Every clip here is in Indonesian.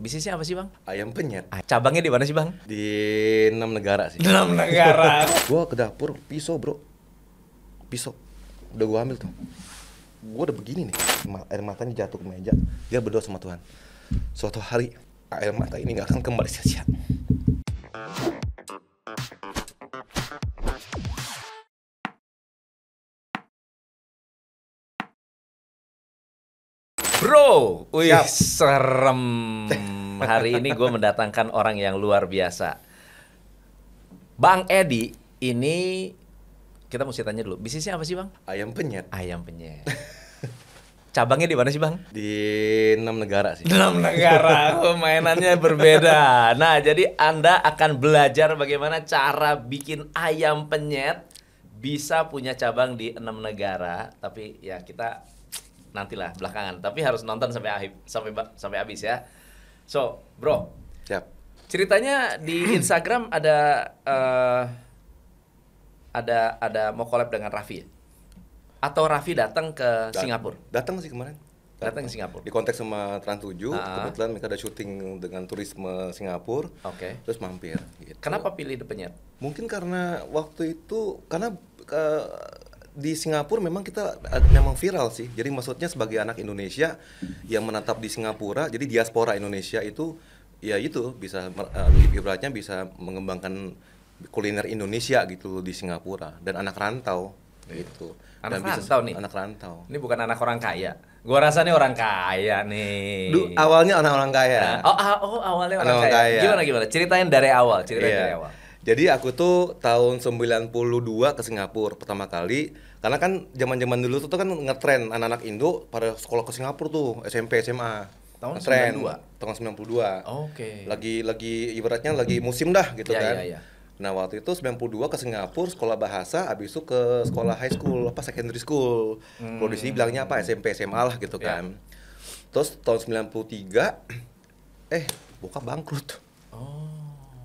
Bisnisnya apa sih, Bang? Ayam penyet Cabangnya di mana sih, Bang? di 6 negara sih. 6 negara. Gua ke dapur pisau bro, pisau udah gua ambil tuh. Gua udah begini nih, air matanya jatuh ke meja. Dia berdoa sama Tuhan, suatu hari air mata ini gak akan kembali sia-sia. Bro, wih, Siap. serem. Hari ini gue mendatangkan orang yang luar biasa. Bang Edi, ini kita mesti tanya dulu, bisnisnya apa sih, Bang? Ayam penyet Ayam penyet. Cabangnya di mana sih, Bang? di 6 negara sih. 6 negara, mainannya berbeda. Nah, jadi Anda akan belajar bagaimana cara bikin ayam penyet bisa punya cabang di 6 negara. Tapi ya kita nantilah belakangan. Tapi harus nonton sampai akhir, sampai habis ya. So, bro, Siap. ceritanya di Instagram ada mau collab dengan Raffi ya? Atau Raffi datang ke Singapura? Datang sih kemarin. Datang ke Singapura. Di kontak sama Trans 7, Ah. kebetulan mereka ada syuting dengan turisme Singapura. Oke. Terus mampir gitu. Kenapa pilih The Penyet? Mungkin karena waktu itu di Singapura memang kita memang viral sih. Jadi maksudnya sebagai anak Indonesia yang menetap di Singapura, jadi diaspora Indonesia itu ya itu bisa ibaratnya bisa mengembangkan kuliner Indonesia gitu di Singapura, dan anak rantau gitu. Anak Dan rantau nih? Anak rantau. Ini bukan anak orang kaya. Gua rasa nih orang kaya nih. Awalnya orang-orang kaya. Awalnya Anak orang orang kaya. kaya. Gimana? Ceritain dari awal, Iya. dari awal. Jadi aku tuh tahun 92 ke Singapura pertama kali. Karena kan zaman-zaman dulu tuh kan ngetren anak-anak Indo pada sekolah ke Singapura tuh, SMP, SMA. Tahun Ngetren. 92? Tahun 92. Oke. Lagi ibaratnya lagi musim dah gitu Iya, kan. iya, iya. Nah, waktu itu 92 ke Singapura sekolah bahasa, habis itu ke sekolah high school, secondary school. Kalau di sini bilangnya apa, SMP, SMA lah gitu Iya. kan. Terus tahun 93 bokap bangkrut. Oh.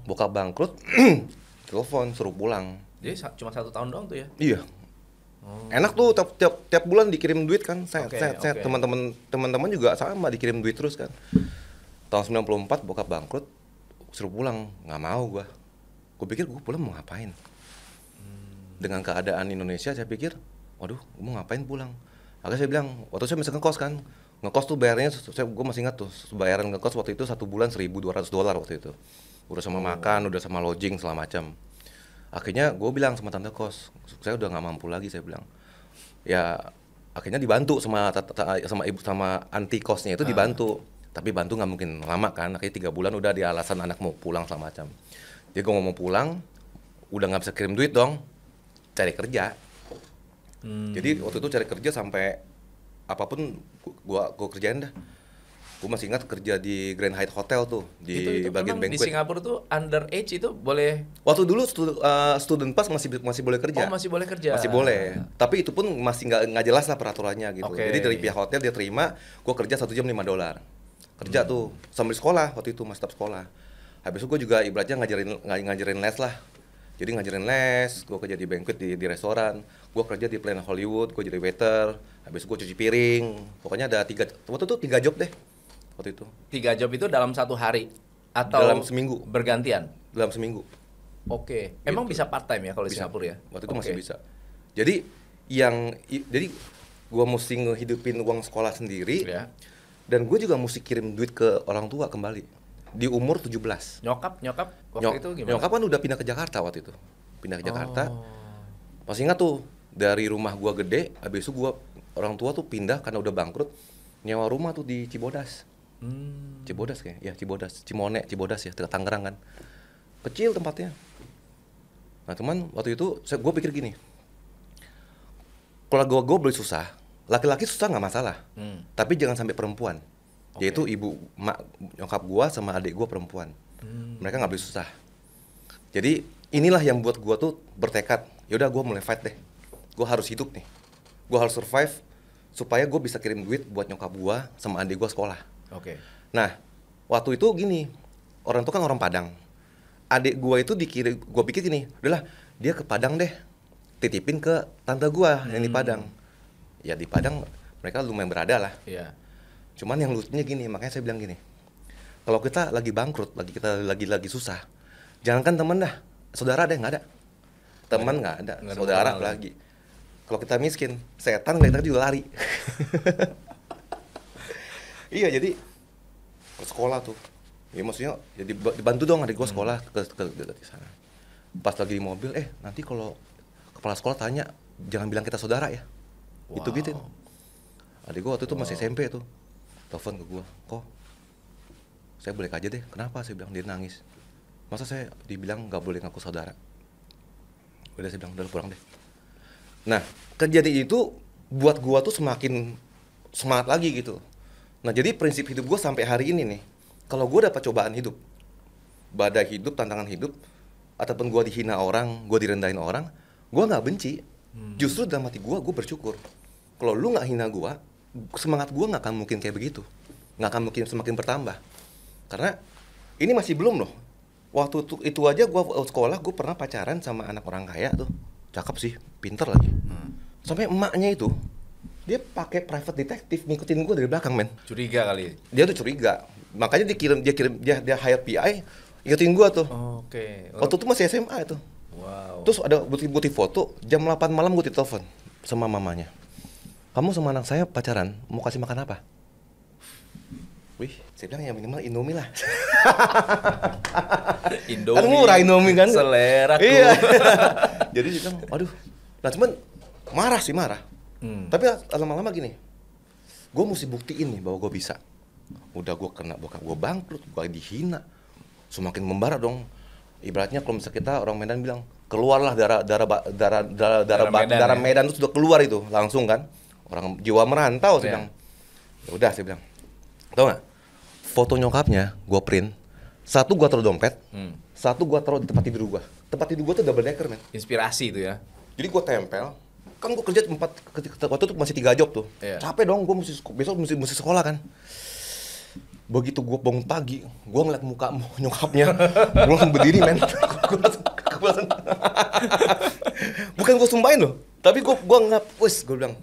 Bokap bangkrut, telepon suruh pulang. Jadi cuma 1 tahun doang tuh ya? Iya. Enak tuh tiap bulan dikirim duit kan. Set. Oke. Teman-teman juga sama dikirim duit terus kan. Tahun 94 bokap bangkrut, suruh pulang. Nggak mau gua. Gue pikir gue pulang mau ngapain. Dengan keadaan Indonesia saya pikir, waduh, gue mau ngapain pulang. Akhirnya saya bilang, waktu saya masih ngekos kan. Ngekos tuh bayarnya, gue masih ingat tuh, bayaran ngekos waktu itu 1 bulan $1.200 waktu itu. Udah sama makan, udah sama lodging segala macam. Akhirnya gue bilang sama tante kos, saya udah nggak mampu lagi, saya bilang. Ya akhirnya dibantu sama ibu sama anti kosnya itu dibantu. Tapi bantu nggak mungkin lama kan. Akhirnya 3 bulan udah di alasan anak mau pulang segala macam. Jadi gue mau pulang, udah nggak bisa kirim duit dong, cari kerja. Jadi waktu itu cari kerja sampai apapun gue kerjain dah. Gue masih ingat kerja di Grand Hyatt Hotel tuh di Itu bagian memang di banquet. Singapura tuh underage itu boleh. Waktu dulu student pass masih boleh kerja. Oh, masih boleh kerja. Masih boleh. Tapi itu pun masih nggak jelas lah peraturannya gitu. Oke. Jadi dari pihak hotel dia terima, gue kerja 1 jam $5. Kerja tuh sambil sekolah waktu itu, masih tetap sekolah. Habis itu gue juga ibaratnya ngajarin les lah. Jadi ngajarin les, gue kerja di banquet di restoran, gue kerja di Planet Hollywood, gue jadi waiter, habis itu gue cuci piring. Pokoknya ada 3 job deh waktu itu. 3 job itu dalam 1 hari atau Dalam seminggu. bergantian? Dalam seminggu. Oke. Emang bisa part time ya kalau di Bisa. Singapura ya? Waktu itu masih Oke. bisa. Jadi jadi gue mesti ngehidupin uang sekolah sendiri. Ya. Dan gue juga mesti kirim duit ke orang tua kembali di umur 17. Nyokap waktu itu gimana? Nyokap kan udah pindah ke Jakarta waktu itu. Pindah ke Jakarta. Oh. Masih ingat tuh, dari rumah gua gede, habis itu orang tua tuh pindah karena udah bangkrut, nyewa rumah tuh di Cibodas. Cibodas kayak, ya Cibodas, Cibodas ya, dekat Tangerang kan. Kecil tempatnya. Nah, teman, waktu itu gue pikir gini. Kalau gue boleh susah, laki-laki susah nggak masalah. Tapi jangan sampai perempuan. Yaitu nyokap gua sama adik gua perempuan. Mereka nggak boleh susah. Jadi inilah yang buat gua tuh bertekad, yaudah gua mulai fight deh. Gua harus hidup nih. Gua harus survive supaya gua bisa kirim duit buat nyokap gua sama adik gua sekolah. Oke. Nah, waktu itu gini, orang tuh kan orang Padang. Adik gua itu gua pikir gini, udahlah dia ke Padang deh, titipin ke tante gua yang di Padang. Ya di Padang mereka lumayan berada lah. Iya. Cuman yang lucunya gini, makanya saya bilang gini, Kalau kita lagi bangkrut, kita lagi susah, jangankan temen dah, saudara deh nggak ada, teman nggak ada, saudara lagi. Kalau kita miskin, setan kita juga lari. Iya, jadi ke sekolah tuh, ya maksudnya jadi dibantu dong adik gua sekolah ke sana. Pas lagi di mobil, nanti kalau kepala sekolah tanya, jangan bilang kita saudara ya. Wow. Itu gitu. Adik gua waktu itu masih SMP tuh, telepon ke gua, kok saya boleh aja deh, kenapa? Saya bilang, dia nangis. Masa saya dibilang nggak boleh ngaku saudara? Udah, saya bilang, udah pulang deh. Nah, kejadian itu buat gua tuh semakin semangat lagi gitu. Nah, jadi prinsip hidup gua sampai hari ini nih, kalau gua dapat cobaan hidup, badai hidup, tantangan hidup, ataupun gua dihina orang, gua direndahin orang, gua nggak benci. Justru dalam hati gua bersyukur. Kalau lu nggak hina gua, semangat gua nggak akan mungkin kayak begitu, nggak akan mungkin semakin bertambah. Karena ini masih belum loh. Waktu itu aja gua sekolah, gua pernah pacaran sama anak orang kaya tuh, cakep sih, pinter lagi. Sampai emaknya itu, dia pakai private detective ngikutin gua dari belakang, men. Curiga kali. Dia tuh curiga, makanya dia hire PI ngikutin gua tuh. Oke. Waktu itu masih SMA itu. Wow. Terus ada bukti foto, jam 8 malam gua ditelepon sama mamanya. Kamu sama anak saya pacaran, mau kasih makan apa? Wih, saya bilang ya minimal Indomie lah. Indomie. Kan murah Indomie kan. Seleraku. Iya. Jadi dia bilang, aduh. Nah cuman marah. Tapi lama-lama gini, gue mesti buktiin nih bahwa gue bisa. Udah gue kena bokap gue bangkrut, gue dihina, semakin membara dong. Ibaratnya kalau misalnya kita orang Medan bilang, keluarlah darah Medan itu sudah keluar itu langsung kan. Orang jiwa merantau, saya bilang. Ya udah, saya bilang. Tau nggak? Foto nyokapnya gue print, satu gue taruh dompet, satu gue taruh di tempat tidur gue. Tempat tidur gue tuh double decker, men. Inspirasi itu ya. Jadi gue tempel, kan gue kerja waktu itu masih 3 job tuh. Capek dong, gue besok mesti sekolah kan. Begitu gue bangun pagi, gue ngeliat muka nyokapnya, gue langsung berdiri, men. Bukan gue sumpahin loh, tapi gue gue bilang,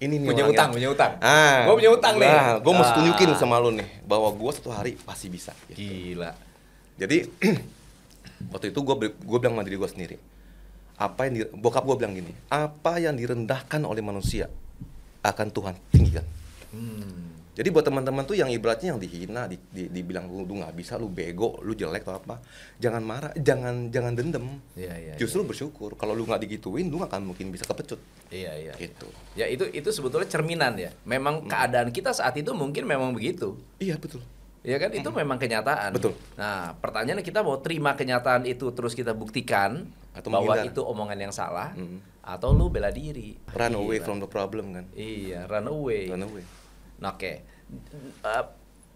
ini nih punya utang. Gue punya utang nih. Gue mesti tunjukin sama lu nih bahwa gue suatu hari pasti bisa. Gitu. Gila. Jadi waktu itu gue bilang sama diri gue sendiri, bokap gue bilang gini, apa yang direndahkan oleh manusia akan Tuhan tinggikan. Jadi buat teman-teman tuh yang ibaratnya yang dihina, dibilang lu nggak bisa, lu bego, lu jelek atau apa, jangan marah, jangan dendam. Justru bersyukur. Kalau lu nggak digituin, lu nggak akan mungkin bisa kepecut. Iya. Gitu. Ya itu sebetulnya cerminan ya. Memang keadaan kita saat itu mungkin memang begitu. Iya betul. Ya kan itu memang kenyataan. Betul. Nah pertanyaannya kita mau terima kenyataan itu terus kita buktikan atau bahwa itu omongan yang salah, atau lu bela diri. Run away from the problem kan. Iya, run away. Oke.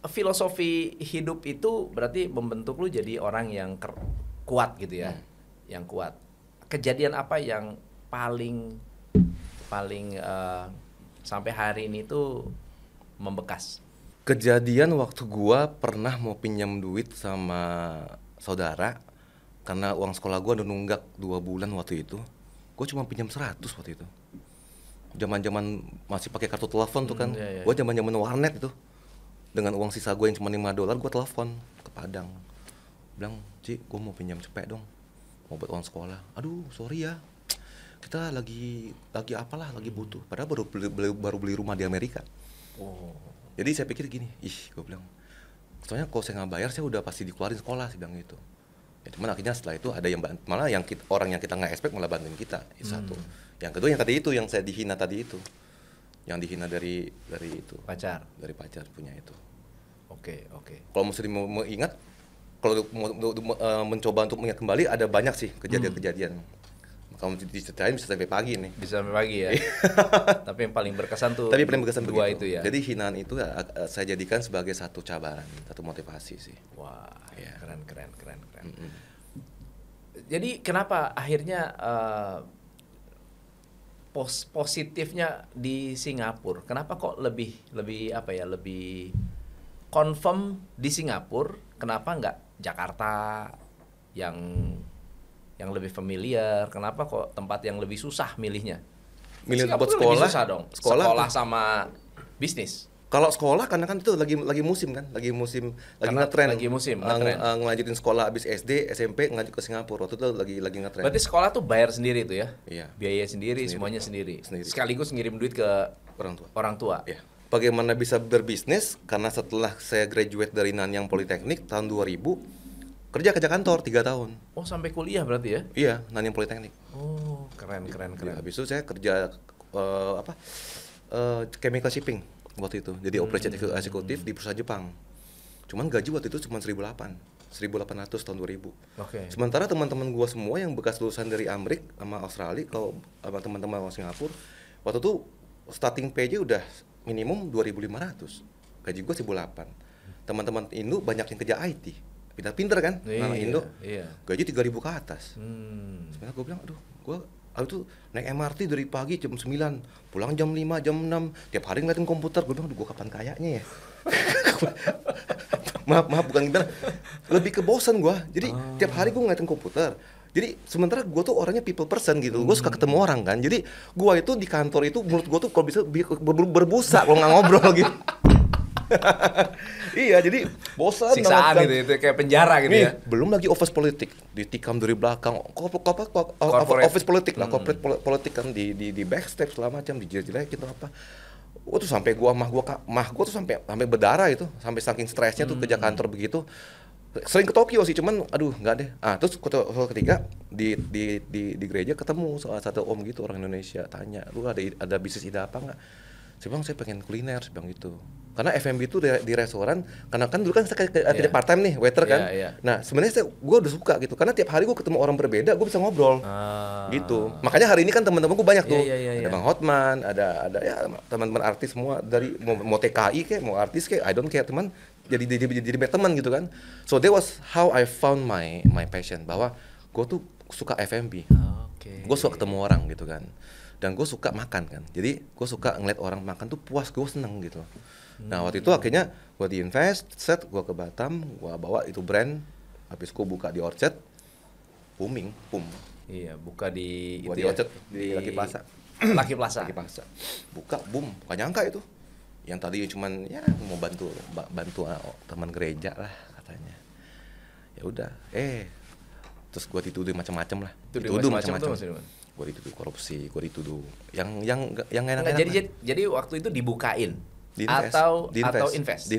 Filosofi hidup itu berarti membentuk lu jadi orang yang kuat gitu ya. Yang kuat. Kejadian apa yang paling sampai hari ini tuh membekas? Kejadian waktu gua pernah mau pinjam duit sama saudara karena uang sekolah gua udah nunggak 2 bulan waktu itu. Gua cuma pinjam 100 waktu itu. Zaman-zaman masih pakai kartu telepon tuh kan. Gua zaman-zaman warnet itu. Dengan uang sisa gua yang cuma $5, gua telepon ke Padang. Bilang, "Ci, gua mau pinjam cepet dong. Mau buat uang sekolah." "Aduh, sorry ya. Kita lagi butuh." Padahal baru beli rumah di Amerika. Jadi saya pikir gini, gue bilang, soalnya kalau saya nggak bayar, saya udah pasti dikeluarin sekolah, saya bilang gitu. Ya, cuman akhirnya setelah itu ada yang malah orang yang kita nggak expect malah bantuin kita. Itu satu. Yang kedua yang tadi itu, yang saya dihina tadi itu, yang dihina dari itu. Dari pacar punya itu. Oke. Kalau mesti mau ingat, kalau mencoba untuk mengingat kembali, ada banyak sih kejadian-kejadian. Kalau diceritain bisa sampai pagi nih. Bisa sampai pagi ya. Tapi yang paling berkesan tuh. Dua itu ya. Jadi hinaan itu saya jadikan sebagai satu cabaran, satu motivasi sih. Wah, ya. Keren. Jadi kenapa akhirnya positifnya di Singapura? Kenapa kok lebih confirm di Singapura? Kenapa nggak Jakarta yang lebih familiar? Kenapa kok tempat yang lebih susah milihnya? Milih buat Singapura sekolah, lebih susah dong. Sekolah sama bisnis. Kalau sekolah karena kan itu lagi musim kan, lagi Karena ngetren. lagi musim, ngetren. Ngelanjutin sekolah habis SD, SMP lanjut ke Singapura. Waktu itu lagi ngetren. Berarti sekolah tuh bayar sendiri tuh ya? Iya. Biaya sendiri, semuanya sendiri. Sendiri. Sekaligus ngirim duit ke Orang tua. Ya. Bagaimana bisa berbisnis? Karena setelah saya graduate dari Nanyang Politeknik tahun 2000, kerja kantor 3 tahun. Oh, sampai kuliah berarti ya? Iya, Nanyang Politeknik. Oh, keren. Habis itu saya kerja chemical shipping waktu itu. Jadi operation eksekutif di perusahaan Jepang. Cuman gaji waktu itu cuma 1.800 tahun 2000. Oke. Sementara teman-teman gua semua yang bekas lulusan dari Amerika sama Australia, kalau sama teman-teman orang Singapura, waktu itu starting pay-nya udah minimum 2.500. Gaji gua 1.800. Teman-teman Indo banyak yang kerja IT. Pintar-pintar kan? Anak Indo. Iya. Gaji 3.000 ke atas. Sebenarnya gue bilang, aduh, gue itu naik MRT dari pagi jam 9, pulang jam 5, jam 6, tiap hari ngeliatin komputer. Gue bilang, aduh, gue kapan kayaknya ya? maaf, bukan gimana. Lebih ke bosan gue. Jadi tiap hari gue ngeliatin komputer. Jadi sementara gue tuh orangnya people person gitu. Gue suka ketemu orang kan. Jadi gue itu di kantor itu, menurut gue tuh kalau bisa berbusa kalau nggak ngobrol gitu. Iya, jadi bosan Siksaan kan. gitu, itu kayak penjara gitu Nih, ya. belum lagi office politik, ditikam dari belakang, office politik lah, corporate politik kan di backstage segala macam, dijelek-jelekin atau apa. Tuh sampai mah gua tuh sampai berdarah itu, sampai saking stresnya tuh kerja kantor begitu. Sering ke Tokyo sih, cuman aduh nggak deh. Terus ketiga di gereja ketemu salah satu om gitu orang Indonesia, tanya, lu ada bisnis ide apa nggak? Saya bilang saya pengen kuliner, saya bilang gitu. Karena F&B itu di restoran, karena kan dulu kan saya kerja part time nih, waiter kan. Nah sebenarnya gue udah suka gitu, karena tiap hari gue ketemu orang berbeda, gue bisa ngobrol, gitu. Makanya hari ini kan teman-teman gue banyak tuh, ada Bang Hotman, ada ya teman-teman artis semua dari mau TKI kayak, mau artis kayak, I don't care, teman jadi teman gitu kan. So that was how I found my passion, bahwa gue tuh suka F&B, gue suka ketemu orang gitu kan. Dan gue suka makan kan, jadi gue suka ngeliat orang makan tuh puas, gue seneng gitu. Nah waktu itu akhirnya gue diinvest, gue ke Batam, gue bawa itu brand, habis gue buka di Orchard, booming. Iya, buka di di Orchard, di Lucky Plaza. Lucky Plaza. Buka, boom, gak nyangka itu. Yang tadi cuman ya mau bantu teman gereja lah katanya. Ya udah, terus gue dituduh macam-macam lah. Dituduh macam-macam. Gue dituduh korupsi, gue dituduh yang enak-enak. Jadi waktu itu dibukain invest. Atau invest?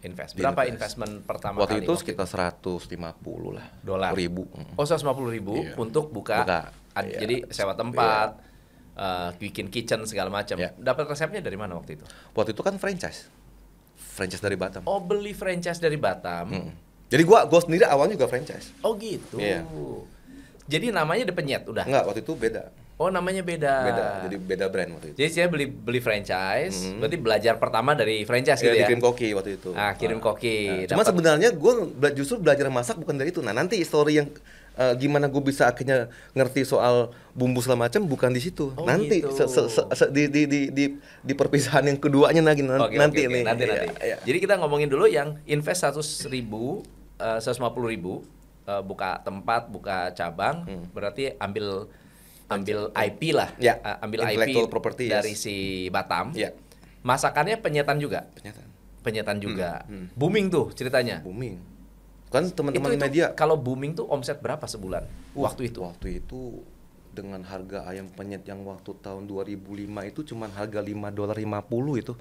Invest. Berapa investment pertama waktu kali? Itu sekitar 150 lah. $150,000. Oh, 150,000 untuk buka. Jadi sewa tempat, bikin kitchen segala macam. Dapat resepnya dari mana waktu itu? Waktu itu kan franchise dari Batam. Oh, beli franchise dari Batam. Jadi gua sendiri awalnya juga franchise. Oh gitu. Jadi namanya The Penyet udah? Enggak, waktu itu beda. Oh, namanya beda. Jadi beda brand waktu itu. Jadi saya beli franchise, berarti belajar pertama dari franchise gitu ya? Kirim koki waktu itu. Kirim koki. Cuma sebenarnya gue justru belajar masak bukan dari itu. Nah nanti story yang gimana gue bisa akhirnya ngerti soal bumbu segala macam bukan di situ. Nanti gitu. di perpisahan yang keduanya lagi nanti. Jadi kita ngomongin dulu yang invest 150.000 buka tempat, buka cabang, berarti ambil IP lah, ambil IP property, dari si Batam. Masakannya penyetan juga. Penyetan juga. Booming tuh ceritanya. Booming. Kan teman-teman media. Kalau booming tuh omset berapa sebulan? Waktu itu. Waktu itu dengan harga ayam penyet yang waktu tahun 2005 itu cuman harga $5.50 itu.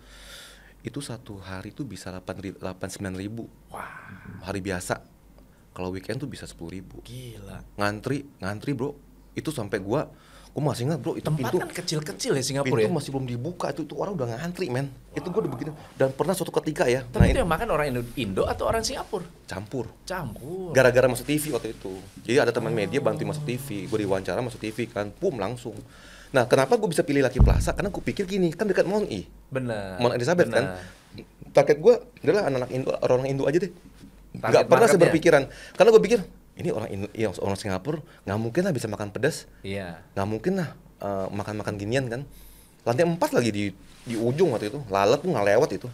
Itu satu hari tuh bisa 8-9 ribu. Wah, hari biasa. Kalau weekend tuh bisa 10.000. Gila. Ngantri bro. Itu sampai gua masih ingat bro, itu tempat pintu kan kecil-kecil ya Singapura pintu masih belum dibuka, itu orang udah ngantri men. Itu gua udah begini. Dan pernah suatu ketika ya. Tapi itu yang makan orang Indo atau orang Singapura? Campur. Gara-gara masuk TV waktu itu. Jadi ada teman media bantu masuk TV. Gua diwawancara masuk TV kan, langsung. Nah, kenapa gua bisa pilih Lucky Plaza? Karena gua pikir gini, kan dekat Mount E. Benar. Mount Elizabeth kan. Target gua adalah anak-anak Indo, orang Indo aja deh. Gak pernah saya berpikiran, karena gue pikir ini orang Singapura nggak mungkin lah bisa makan pedas, nggak mungkin lah makan ginian kan. Lantai 4 lagi di ujung waktu itu, lalat tuh nggak lewat itu.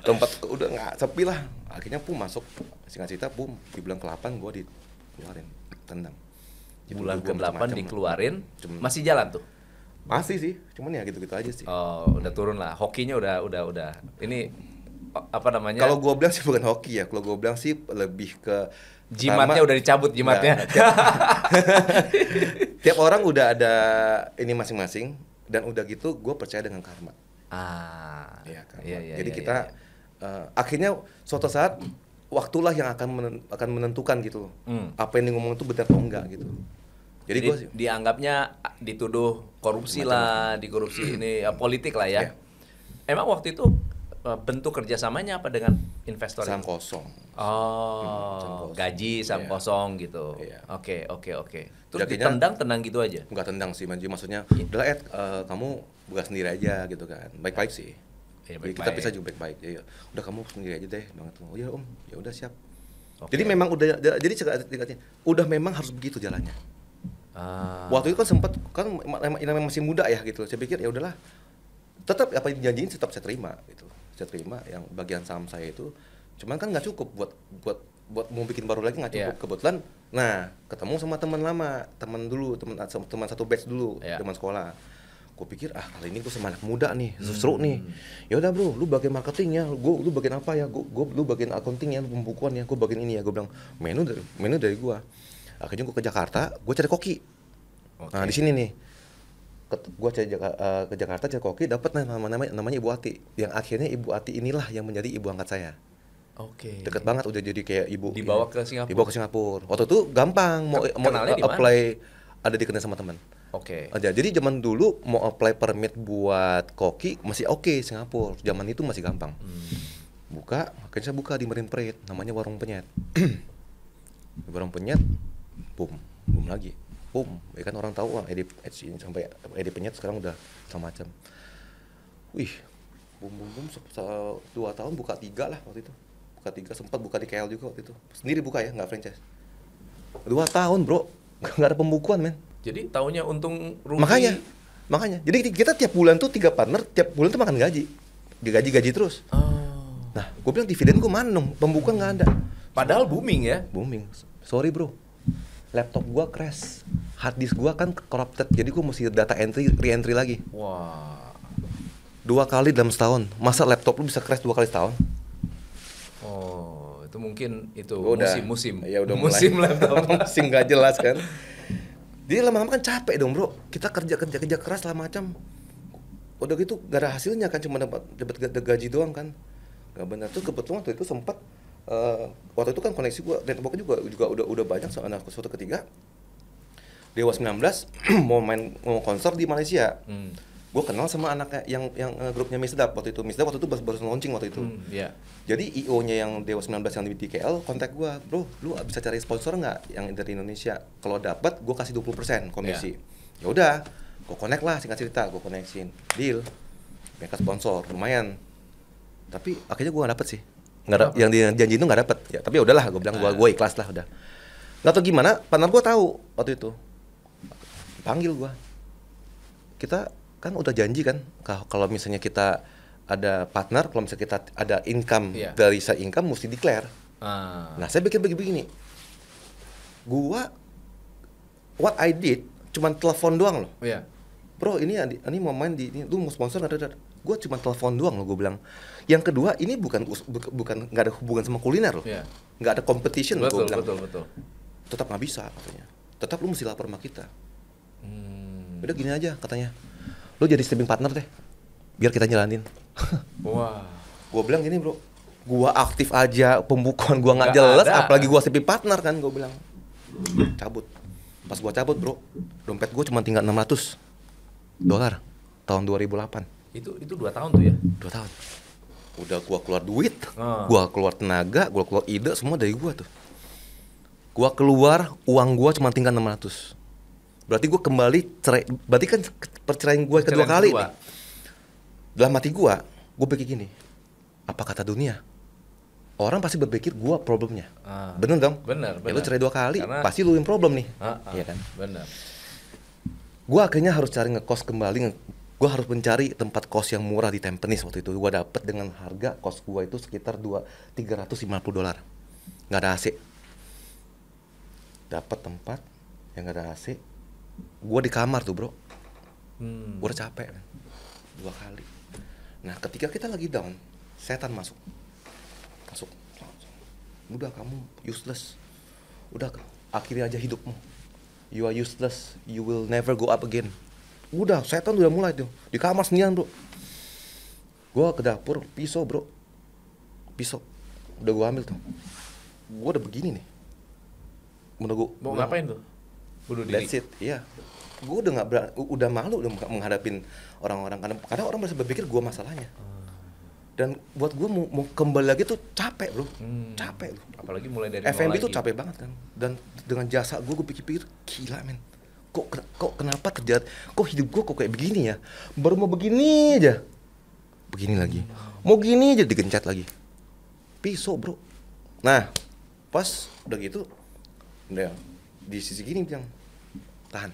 Tempat udah nggak sepi lah, akhirnya masuk, singkat cerita di bulan ke-8 gue dikeluarin, tendang. Bulan ke-8 dikeluarin, masih jalan tuh? Masih sih, cuman ya gitu-gitu aja sih. Oh, udah turun lah. Hokinya udah. Ini apa namanya? Kalau gue bilang sih bukan hoki ya, kalau gue bilang sih lebih ke Jimatnya udah dicabut jimatnya. Tiap orang udah ada ini masing-masing dan udah gitu gue percaya dengan karma. Iya, karma. Iya, Jadi iya, kita iya. akhirnya suatu saat waktulah yang akan menentukan gitu loh. Apa yang dia ngomong itu benar atau enggak gitu. Jadi gue sih dianggapnya dituduh korupsi lah, dikorupsi ini politik lah ya. Iya. Emang waktu itu bentuk kerjasamanya apa dengan investor saham itu? kosong. Oh, kosong. gaji saham Iya. kosong gitu. Iya. Oke. Terus Jadinya ditendang gitu aja. nggak tendang sih, Manji. Maksudnya, udahlah Ed, kamu buka sendiri aja gitu kan. Baik-baik sih. Iya, Jadi kita bisa juga baik-baik. Ya, udah kamu sendiri aja deh, banget. Oh ya Om, ya udah siap. Oke. Jadi memang udah memang harus begitu jalannya. Waktu itu kan sempat kan memang masih muda ya gitu. Saya pikir ya udahlah. Tetap apa yang dijanjiin tetap saya terima gitu. Saya terima yang bagian saham saya itu. Cuman kan nggak cukup buat mau bikin baru lagi nggak cukup. Iya. Kebetulan ketemu sama teman lama, teman satu batch dulu, Iya. teman sekolah. Gue pikir kali ini gue sama anak muda nih, seru nih. Ya udah bro, lu bagian marketingnya, lu bagian apa ya? Lu bagian accountingnya, pembukuannya, gue bagian ini ya. Gue bilang menu dari gue. Akhirnya gue ke Jakarta, gue cari koki. Oke. Nah di sini nih, gue ke Jakarta cari koki, dapat namanya Ibu Ati. Yang akhirnya Ibu Ati inilah yang menjadi ibu angkat saya. Oke. Deket banget, udah jadi kayak ibu. Dibawa ke Singapura? Dibawa ke Singapura. Waktu itu gampang mau Kenalnya di mana? apply, ada dikenal sama teman. Oke. Aja. Jadi zaman dulu mau apply permit buat koki masih oke Singapura. Zaman itu masih gampang. Akhirnya saya buka di Marine Parade, namanya Warung Penyet. Di Warung Penyet, boom lagi. Boom. Ya kan orang tahu Edi sampai Edi Penyet sekarang udah macam-macam. Wih, boom 2 tahun buka 3 lah waktu itu. Buka 3, sempat buka di KL juga waktu itu. Sendiri buka ya, nggak franchise. 2 tahun bro, nggak ada pembukuan men. Jadi taunya untung rugi. Makanya. Jadi kita tiap bulan tuh 3 partner, tiap bulan tuh makan gaji. Gaji terus. Nah, gue bilang dividen gue mana dong, pembukuan nggak ada. Padahal booming ya. Booming. Sorry bro, laptop gue crash. Hard disk gue kan corrupted, jadi gue mesti data re-entry lagi. Wah. 2 kali dalam setahun. Masa laptop lu bisa crash 2 kali setahun? Oh, itu mungkin itu Udah. musim. Ya udah musim mulai. laptop. Musim nggak jelas kan. Jadi lama-lama kan capek dong bro. Kita kerja keras lah macam. Udah gitu gak ada hasilnya kan, cuma dapat gaji doang kan. Gak benar tuh. Kebetulan waktu itu sempat waktu itu kan koneksi gua networknya juga udah banyak soalnya suatu ketiga Dewa 19 mau konser di Malaysia. Gue kenal sama anaknya yang grupnya Misdap waktu itu. Misdap waktu itu baru launching waktu itu. Iya. Jadi IO-nya yang Dewa 19 yang di KL kontak gue, bro, lu bisa cari sponsor nggak yang dari Indonesia? Kalau dapat, gue kasih 20% komisi. Ya udah, gue connect lah, singkat cerita, gue connectin, deal, mereka sponsor, lumayan. Tapi akhirnya gue nggak dapet sih, nggak ada, yang janji itu nggak dapet. Ya, tapi ya udahlah, gue bilang gue ikhlas lah udah. Nggak tahu gimana, partner gue tahu waktu itu, panggil gue, kita kan udah janji kan, kalau misalnya kita ada partner, kalau misalnya kita ada income dari side income mesti declare. Nah saya pikir begini, what I did cuman telepon doang loh. Bro ini mau main di ini, lu mau sponsor nggak ada. Gue cuma telepon doang loh, gue bilang. Yang kedua ini bukan nggak ada hubungan sama kuliner loh, nggak ada competition. Gue bilang Betul. tetap nggak bisa katanya, tetap lu mesti lapor sama kita. Udah gini aja katanya, lu jadi streaming partner deh, biar kita jalanin. Wah. Gue bilang gini bro, gue aktif aja, pembukuan gue nggak jelas, apalagi gue streaming partner kan, gue bilang. Cabut. Pas gue cabut bro, dompet gue cuma tinggal $600 tahun 2008. Itu 2 tahun tuh ya? 2 tahun. Udah gue keluar duit, gue keluar tenaga, gue keluar ide, semua dari gue tuh. Gue keluar, uang gue cuma tinggal 600. Berarti gue kembali cerai, berarti kan perceraian gue kedua kali nih. Dalam hati gue pikir gini, apa kata dunia? Orang pasti berpikir gue problemnya. Bener dong? Bener. Ya lu cerai 2 kali, pasti lu yang problem nih. Iya kan? Bener. Gue akhirnya harus cari ngekos kembali. Gue harus mencari tempat kos yang murah di Tampines waktu itu. Gue dapet dengan harga kos gue itu sekitar $350. Nggak ada AC. Dapat tempat yang nggak ada AC. Gue di kamar tuh bro. Gue udah capek kan, 2 kali. Nah ketika kita lagi down, setan masuk. Udah kamu useless, udah akhiri aja hidupmu, you are useless, you will never go up again. Udah setan udah mulai tuh di kamar sendirian bro. Gue ke dapur, pisau bro, pisau udah gue ambil tuh. Gue udah begini nih, Mau ngapain tuh? Bunuh diri. that's it, iya. Gue udah udah malu udah menghadapin orang-orang karena orang masih berpikir gue masalahnya. Dan buat gue mau kembali lagi tuh capek bro, capek loh. Apalagi mulai dari F&B nol tuh lagi. capek banget kan. Dan dengan jasa gue pikir-pikir gila men. Kok kenapa terjadi? Kok hidup gue kok kayak begini ya? Baru mau begini aja, begini lagi. Mau gini aja digencet lagi. Pisau bro. Nah pas udah gitu, udah di sisi gini bilang tahan.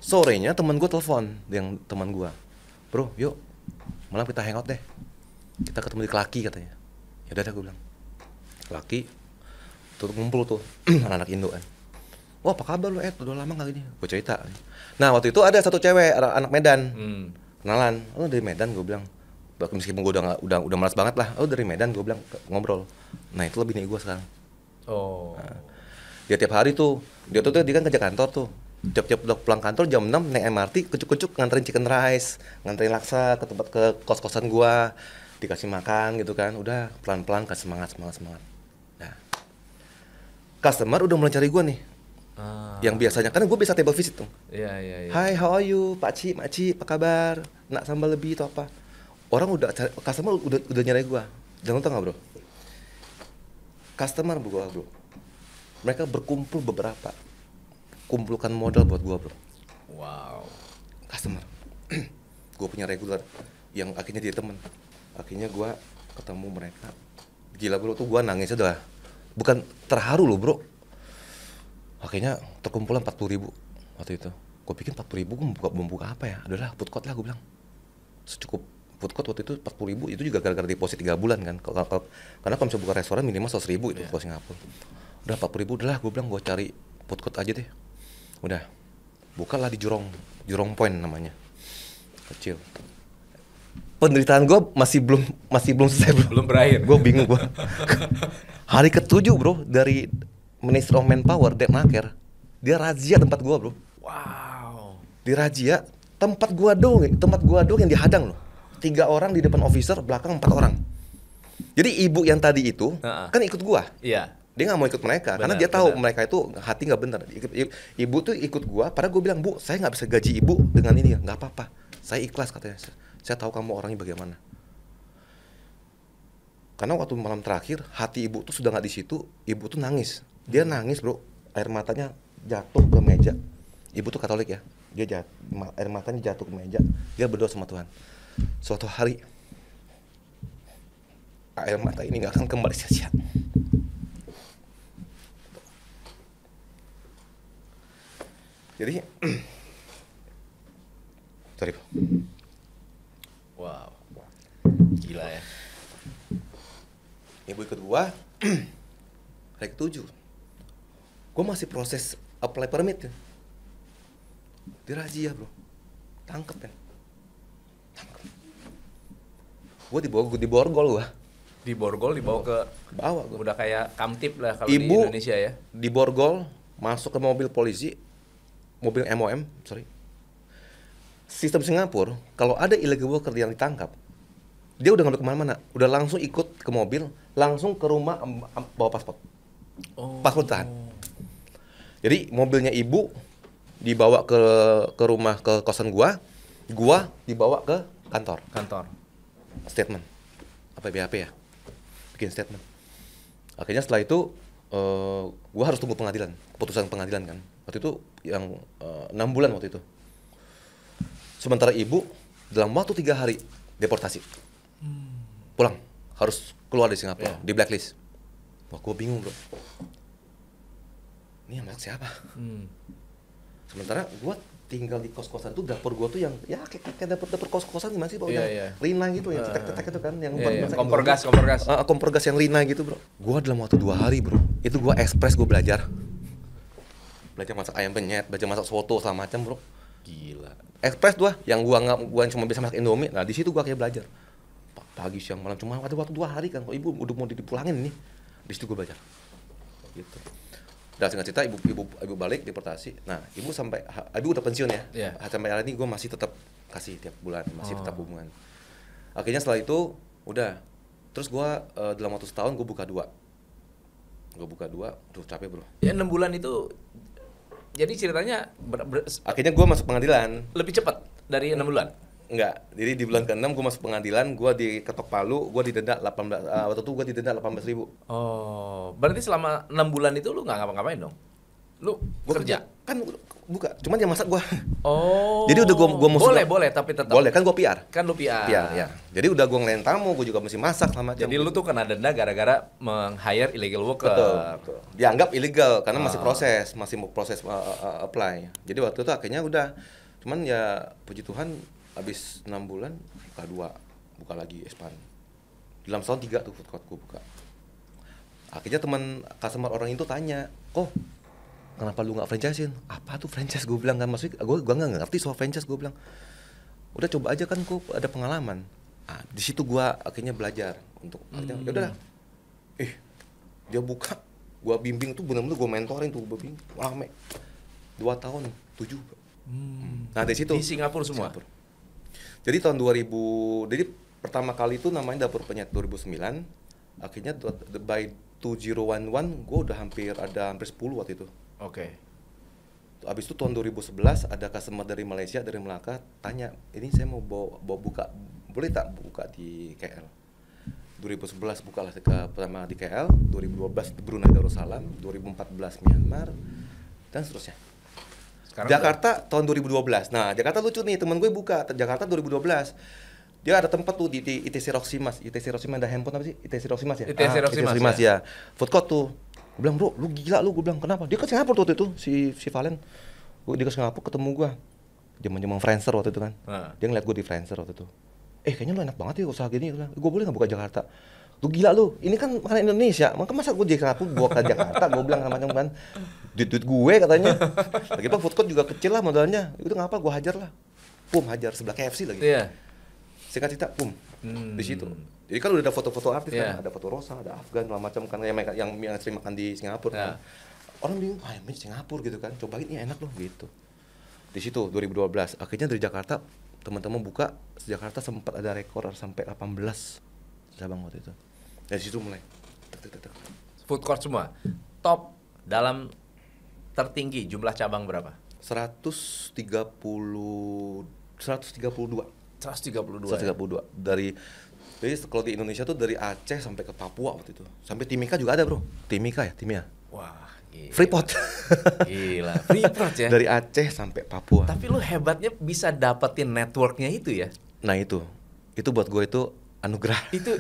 Sorenya teman gue telepon, yang teman gue, bro, yuk malam kita hangout deh. Kita ketemu di Kelaki katanya. Ya udah gue bilang. Kelaki, tuh ngumpul tuh anak-anak Indo kan. Wah apa kabar lu udah lama gak gini? Gue cerita. Nah waktu itu ada satu cewek anak Medan, kenalan. Oh dari Medan gue bilang. Meskipun gue udah malas banget lah. Oh dari Medan gue bilang ngobrol. Nah itu lebih nih gue sekarang. Nah, dia tiap hari tuh, dia kan kerja kantor tuh. Tiap udah pulang kantor jam 6 naik MRT, kucuk-kucuk nganterin chicken rice, nganterin laksa ke tempat ke kos-kosan gua, dikasih makan gitu kan. Udah pelan-pelan kasih semangat. Nah, customer udah mulai cari gua nih. Yang biasanya kan gua biasa table visit tuh. Iya. Hai, how are you, Pakcik, Makcik, apa kabar? Nak sambal lebih atau apa? Orang customer udah nyari gua. Jangan tahu nggak bro? Customer gua bro. Mereka berkumpul beberapa. Kumpulkan modal buat gua bro. Wow. Customer. Gua punya regular yang akhirnya jadi temen. Akhirnya gua ketemu mereka. Gila bro tuh gua nangisnya udah bukan terharu loh bro. Akhirnya terkumpulan 40.000 waktu itu. Gua pikir 40.000 gua buka apa ya? Adalah food court lah gua bilang. Secukup food court waktu itu 40.000 itu juga gara-gara deposit 3 bulan kan. Karena kalau misalnya buka restoran minimal 100.000 itu kalau Singapura. Udah 40.000 udah lah gua bilang gua cari food court aja deh. Udah, bukalah di Jurong Point namanya, kecil. Penderitaan gue masih belum selesai bro. Belum berakhir. Gue bingung gue. Hari ke-7 bro dari Ministry of Manpower, Depnaker, dia razia tempat gue bro. Wow. Di razia tempat gue doang yang dihadang loh. 3 orang di depan officer, belakang 4 orang. Jadi ibu yang tadi itu kan ikut gue. Iya. Dia nggak mau ikut mereka karena dia tahu mereka itu hati nggak benar. Ibu tuh ikut gua, padahal gua bilang bu, saya nggak bisa gaji ibu dengan ini ya, nggak apa-apa, saya ikhlas katanya. Saya tahu kamu orangnya bagaimana. Karena waktu malam terakhir hati ibu tuh sudah nggak di situ, ibu tuh nangis. Dia nangis bro, air matanya jatuh ke meja. Ibu tuh Katolik ya, air matanya jatuh ke meja. Dia berdoa sama Tuhan. Suatu hari air mata ini nggak akan kembali sia-sia. Jadi, sorry bro. Wow. Gila ya. Ibu ikut gua, hari ke-7. Gua masih proses apply permit ya. Dirazia bro, tangkep kan. Gua di borgol gua. Di borgol dibawa ke Bawa gua. udah kayak kamtip lah kalau di Ibu Indonesia ya. di borgol, masuk ke mobil polisi, mobil MOM, Sistem Singapura, kalau ada illegal worker yang ditangkap, dia udah nggak kemana-mana, udah langsung ikut ke mobil, langsung ke rumah bawa paspor. Paspor tahan. Jadi mobilnya ibu dibawa ke rumah ke kosan gua dibawa ke kantor. Statement. Apa BAP ya? Bikin statement. Akhirnya setelah itu gua harus tunggu pengadilan, keputusan pengadilan kan. Waktu itu yang 6 bulan waktu itu. Sementara ibu dalam waktu 3 hari deportasi. Pulang, harus keluar dari Singapura, di blacklist. Wah, gue bingung bro. Ini anak siapa? Sementara gue tinggal di kos-kosan itu, dapur gue tuh yang ya kayak dapur kos-kosan gimana sih bro? Yang Rina gitu, yang cetek-cetek itu kan, yang kompor gas. Kompor gas yang Rina gitu bro. Gue dalam waktu 2 hari bro, itu gue ekspres gue belajar. belajar masak ayam penyet, belajar masak soto segala macam bro. Gila. Express yang gua cuma bisa masak Indomie. Nah di situ gua kayak belajar pagi siang malam, cuma ada waktu 2 hari kan. Kalau ibu udah mau dipulangin nih, di situ gua belajar gitu. Dan singkat cerita ibu balik deportasi. Nah ibu udah pensiun ya. Yeah. Sampai hari ini gua masih tetap kasih tiap bulan, masih tetap hubungan. Akhirnya setelah itu udah, terus gua dalam waktu setahun gua buka 2. Aduh capek bro. Ya 6 bulan itu, jadi ceritanya Akhirnya gua masuk pengadilan. lebih cepat dari 6 bulan? Enggak, jadi di bulan ke-6 gue masuk pengadilan, gue diketok palu, gue didenda 18, waktu itu gue didenda 18.000. Oh, berarti selama 6 bulan itu lu nggak ngapa-ngapain dong? Lu Gua kerja? kan buka, cuman yang masak gue. Oh. Jadi udah gua musuh. Boleh, tapi tetap. Boleh, kan gue PR. Kan lu PR. PR, ya. Jadi udah gue ngelain tamu, gue juga mesti masak sama macam. Jadi lu tuh kena denda gara-gara meng-hire illegal worker. Betul. Dianggap ilegal karena masih mau proses apply. Jadi waktu itu akhirnya udah, cuman ya puji Tuhan habis 6 bulan buka lagi expand. Dalam setahun 3 tuh food court gue buka. Akhirnya teman customer orang itu tanya, kok kenapa lu nggak franchisein? Apa tuh franchise? Gue bilang kan, maksudnya gue nggak ngerti soal franchise. Gue bilang udah coba aja kan, kok ada pengalaman. Di situ gue akhirnya belajar untuk akhirnya ya udahlah. Dia buka, gue bimbing tuh benar-benar gue mentorin tuh, gue bimbing rame 2 tahun 7. Nah dari situ Di Singapura semua. Jadi tahun 2000, jadi pertama kali itu namanya Dapur Penyet 2009. Akhirnya by 2011 gue udah hampir 10 waktu itu. Oke. Abis itu tahun 2011 ada customer dari Malaysia, dari Melaka tanya, ini saya mau bawa buka, boleh tak buka di KL? 2011 bukalah pertama di KL, 2012 di Brunei Darussalam, 2014 Myanmar, dan seterusnya. Sekarang Jakarta tahun 2012. Nah, Jakarta lucu nih, temen gue buka Jakarta 2012. Dia ada tempat tuh di ITC Roximas. ITC Roximas ada handphone apa sih? ITC Roximas ya? ITC Roximas ya. Food court tuh. Gue bilang, "Bro, lu gila lu." Gue bilang, "Kenapa?" Dia ke Singapura waktu itu, si Valen. Dia ke Singapura ketemu gue. Zaman-zaman Friendster waktu itu kan. Dia ngeliat gue di Friendster waktu itu. Kayaknya lu enak banget ya usaha gini. Gue boleh nggak buka Jakarta? Lu gila lu, ini kan makanan Indonesia, masa gue di Singapura bawa ke Jakarta, gue bilang sama kan, duit gue katanya. Lagi tuh food court juga kecil lah modalnya, itu ngapa gue hajar lah, hajar sebelah KFC lagi. Iya. Singkat cerita, di situ. Jadi kan udah ada foto-foto artis kan, ada foto Rosa, ada Afgan, segala macam kan, yang sering makan di Singapura kan. Orang bingung, ini Singapura gitu kan, cobain ini enak loh gitu. Di situ 2012, akhirnya dari Jakarta teman-teman buka, Jakarta sempat ada rekor sampai 18 cabang waktu itu. Dari situ mulai Food court semua. Top dalam tertinggi jumlah cabang berapa? 132. 132. Jadi kalau di Indonesia tuh dari Aceh sampai ke Papua waktu itu. Sampai Timika juga ada, Bro. Timika. Wah, gila. Freeport. Gila, Freeport ya. Dari Aceh sampai Papua. Tapi lu hebatnya bisa dapetin networknya itu ya. Nah, itu buat gue itu anugerah. Itu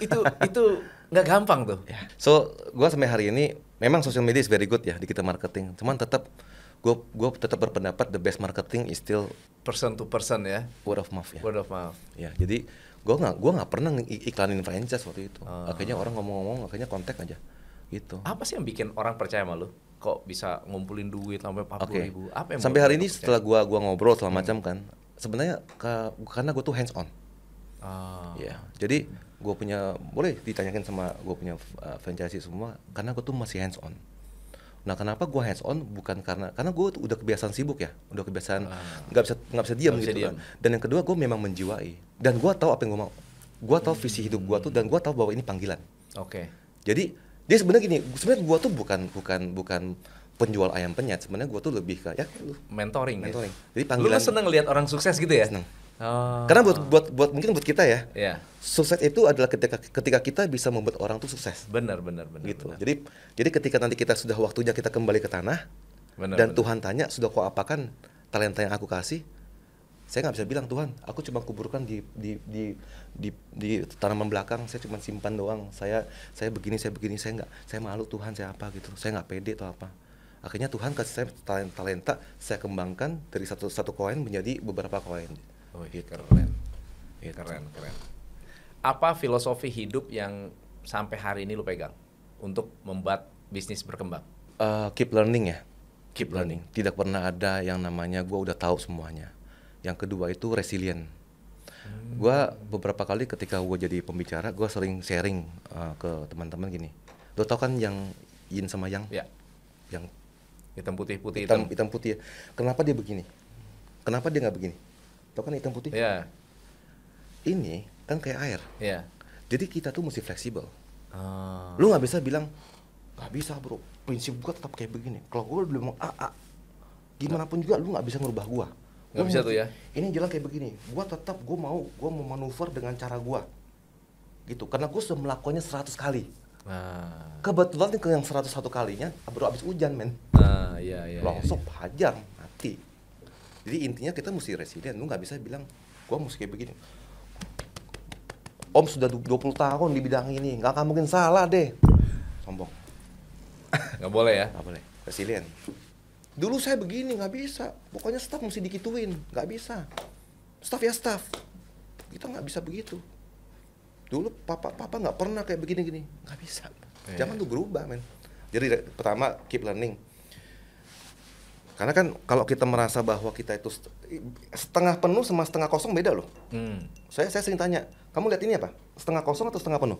nggak gampang tuh. Ya. So, gue sampai hari ini memang social media is very good ya di kita marketing. Cuman tetap gue tetap berpendapat the best marketing is still person to person ya. Word of mouth ya. Word of mouth. Ya, jadi gue nggak pernah iklanin franchise waktu itu. Akhirnya orang ngomong-ngomong, akhirnya kontak aja. Gitu. Apa sih yang bikin orang percaya sama lu? Kok bisa ngumpulin duit sampai 40.000? Apa yang sampai hari ini setelah gua ngobrol segala macam kan, sebenarnya karena gue tuh hands on. Ya, jadi gue punya, boleh ditanyakan sama gue punya franchise semua, karena gue tuh masih hands on. Nah, kenapa gue hands on? Bukan karena gue udah kebiasaan sibuk ya, udah kebiasaan nggak bisa diam gitu kan. Dan yang kedua, gue memang menjiwai, dan gue tahu apa yang gue mau. Gue tahu visi hidup gue tuh, dan gue tahu bahwa ini panggilan. Oke. Jadi dia sebenarnya gini, sebenarnya gue tuh bukan penjual ayam penyet, sebenarnya gue tuh lebih ke mentoring. Gitu. Jadi panggilan. Lu seneng lihat orang sukses gitu ya? Seneng. Karena mungkin buat kita ya, sukses itu adalah ketika kita bisa membuat orang tuh sukses. Benar. Gitu. Jadi ketika nanti kita sudah waktunya kita kembali ke tanah, dan Tuhan tanya, sudah kau apakan talenta yang aku kasih? Saya nggak bisa bilang, Tuhan, aku cuma kuburkan di tanaman belakang, saya cuma simpan doang. Saya begini, saya malu Tuhan, saya apa gitu, saya nggak pede atau apa. Akhirnya Tuhan kasih saya talenta, saya kembangkan dari satu koin menjadi beberapa koin. Oh, keren. Apa filosofi hidup yang sampai hari ini lu pegang untuk membuat bisnis berkembang? Keep learning ya. keep learning. Tidak pernah ada yang namanya gue udah tahu semuanya. Yang kedua itu resilient. Gue beberapa kali ketika gue jadi pembicara, gue sering sharing ke teman-teman gini. Lo tau kan yang yin sama yang? Ya. Yang Hitam putih, putih hitam putih. Kenapa dia begini? Kenapa dia nggak begini? Tau kan hitam putih? Ya. Ini kan kayak air. Ya. Jadi kita tuh mesti fleksibel. Ah. Lu nggak bisa bilang nggak bisa bro. Prinsip gue tetap kayak begini. Kalau gue bilang gimana pun juga lu nggak bisa ngerubah gue. Nggak bisa tuh ya. Ini jalan kayak begini. Gue mau manuver dengan cara gue. Gitu. Karena gue sudah melakukannya 100 kali. Nah. Kebetulan ke yang 101 kalinya baru abis hujan men. Nah, iya. Langsung hajar mati. Jadi intinya kita mesti resilient. Lu nggak bisa bilang gue mesti kayak begini. Om sudah 20 tahun di bidang ini, nggak akan mungkin salah deh. Sombong. Nggak boleh ya. Nggak boleh. Resilient. Dulu saya begini nggak bisa. Pokoknya staff mesti dikituin, nggak bisa. Staff ya staff. Kita nggak bisa begitu. Dulu papa nggak pernah kayak begini-gini, nggak bisa. Jangan tuh berubah men. Jadi pertama keep learning. Karena kan kalau kita merasa bahwa kita itu setengah penuh sama setengah kosong beda loh. Saya sering tanya, kamu lihat ini apa? Setengah kosong atau setengah penuh?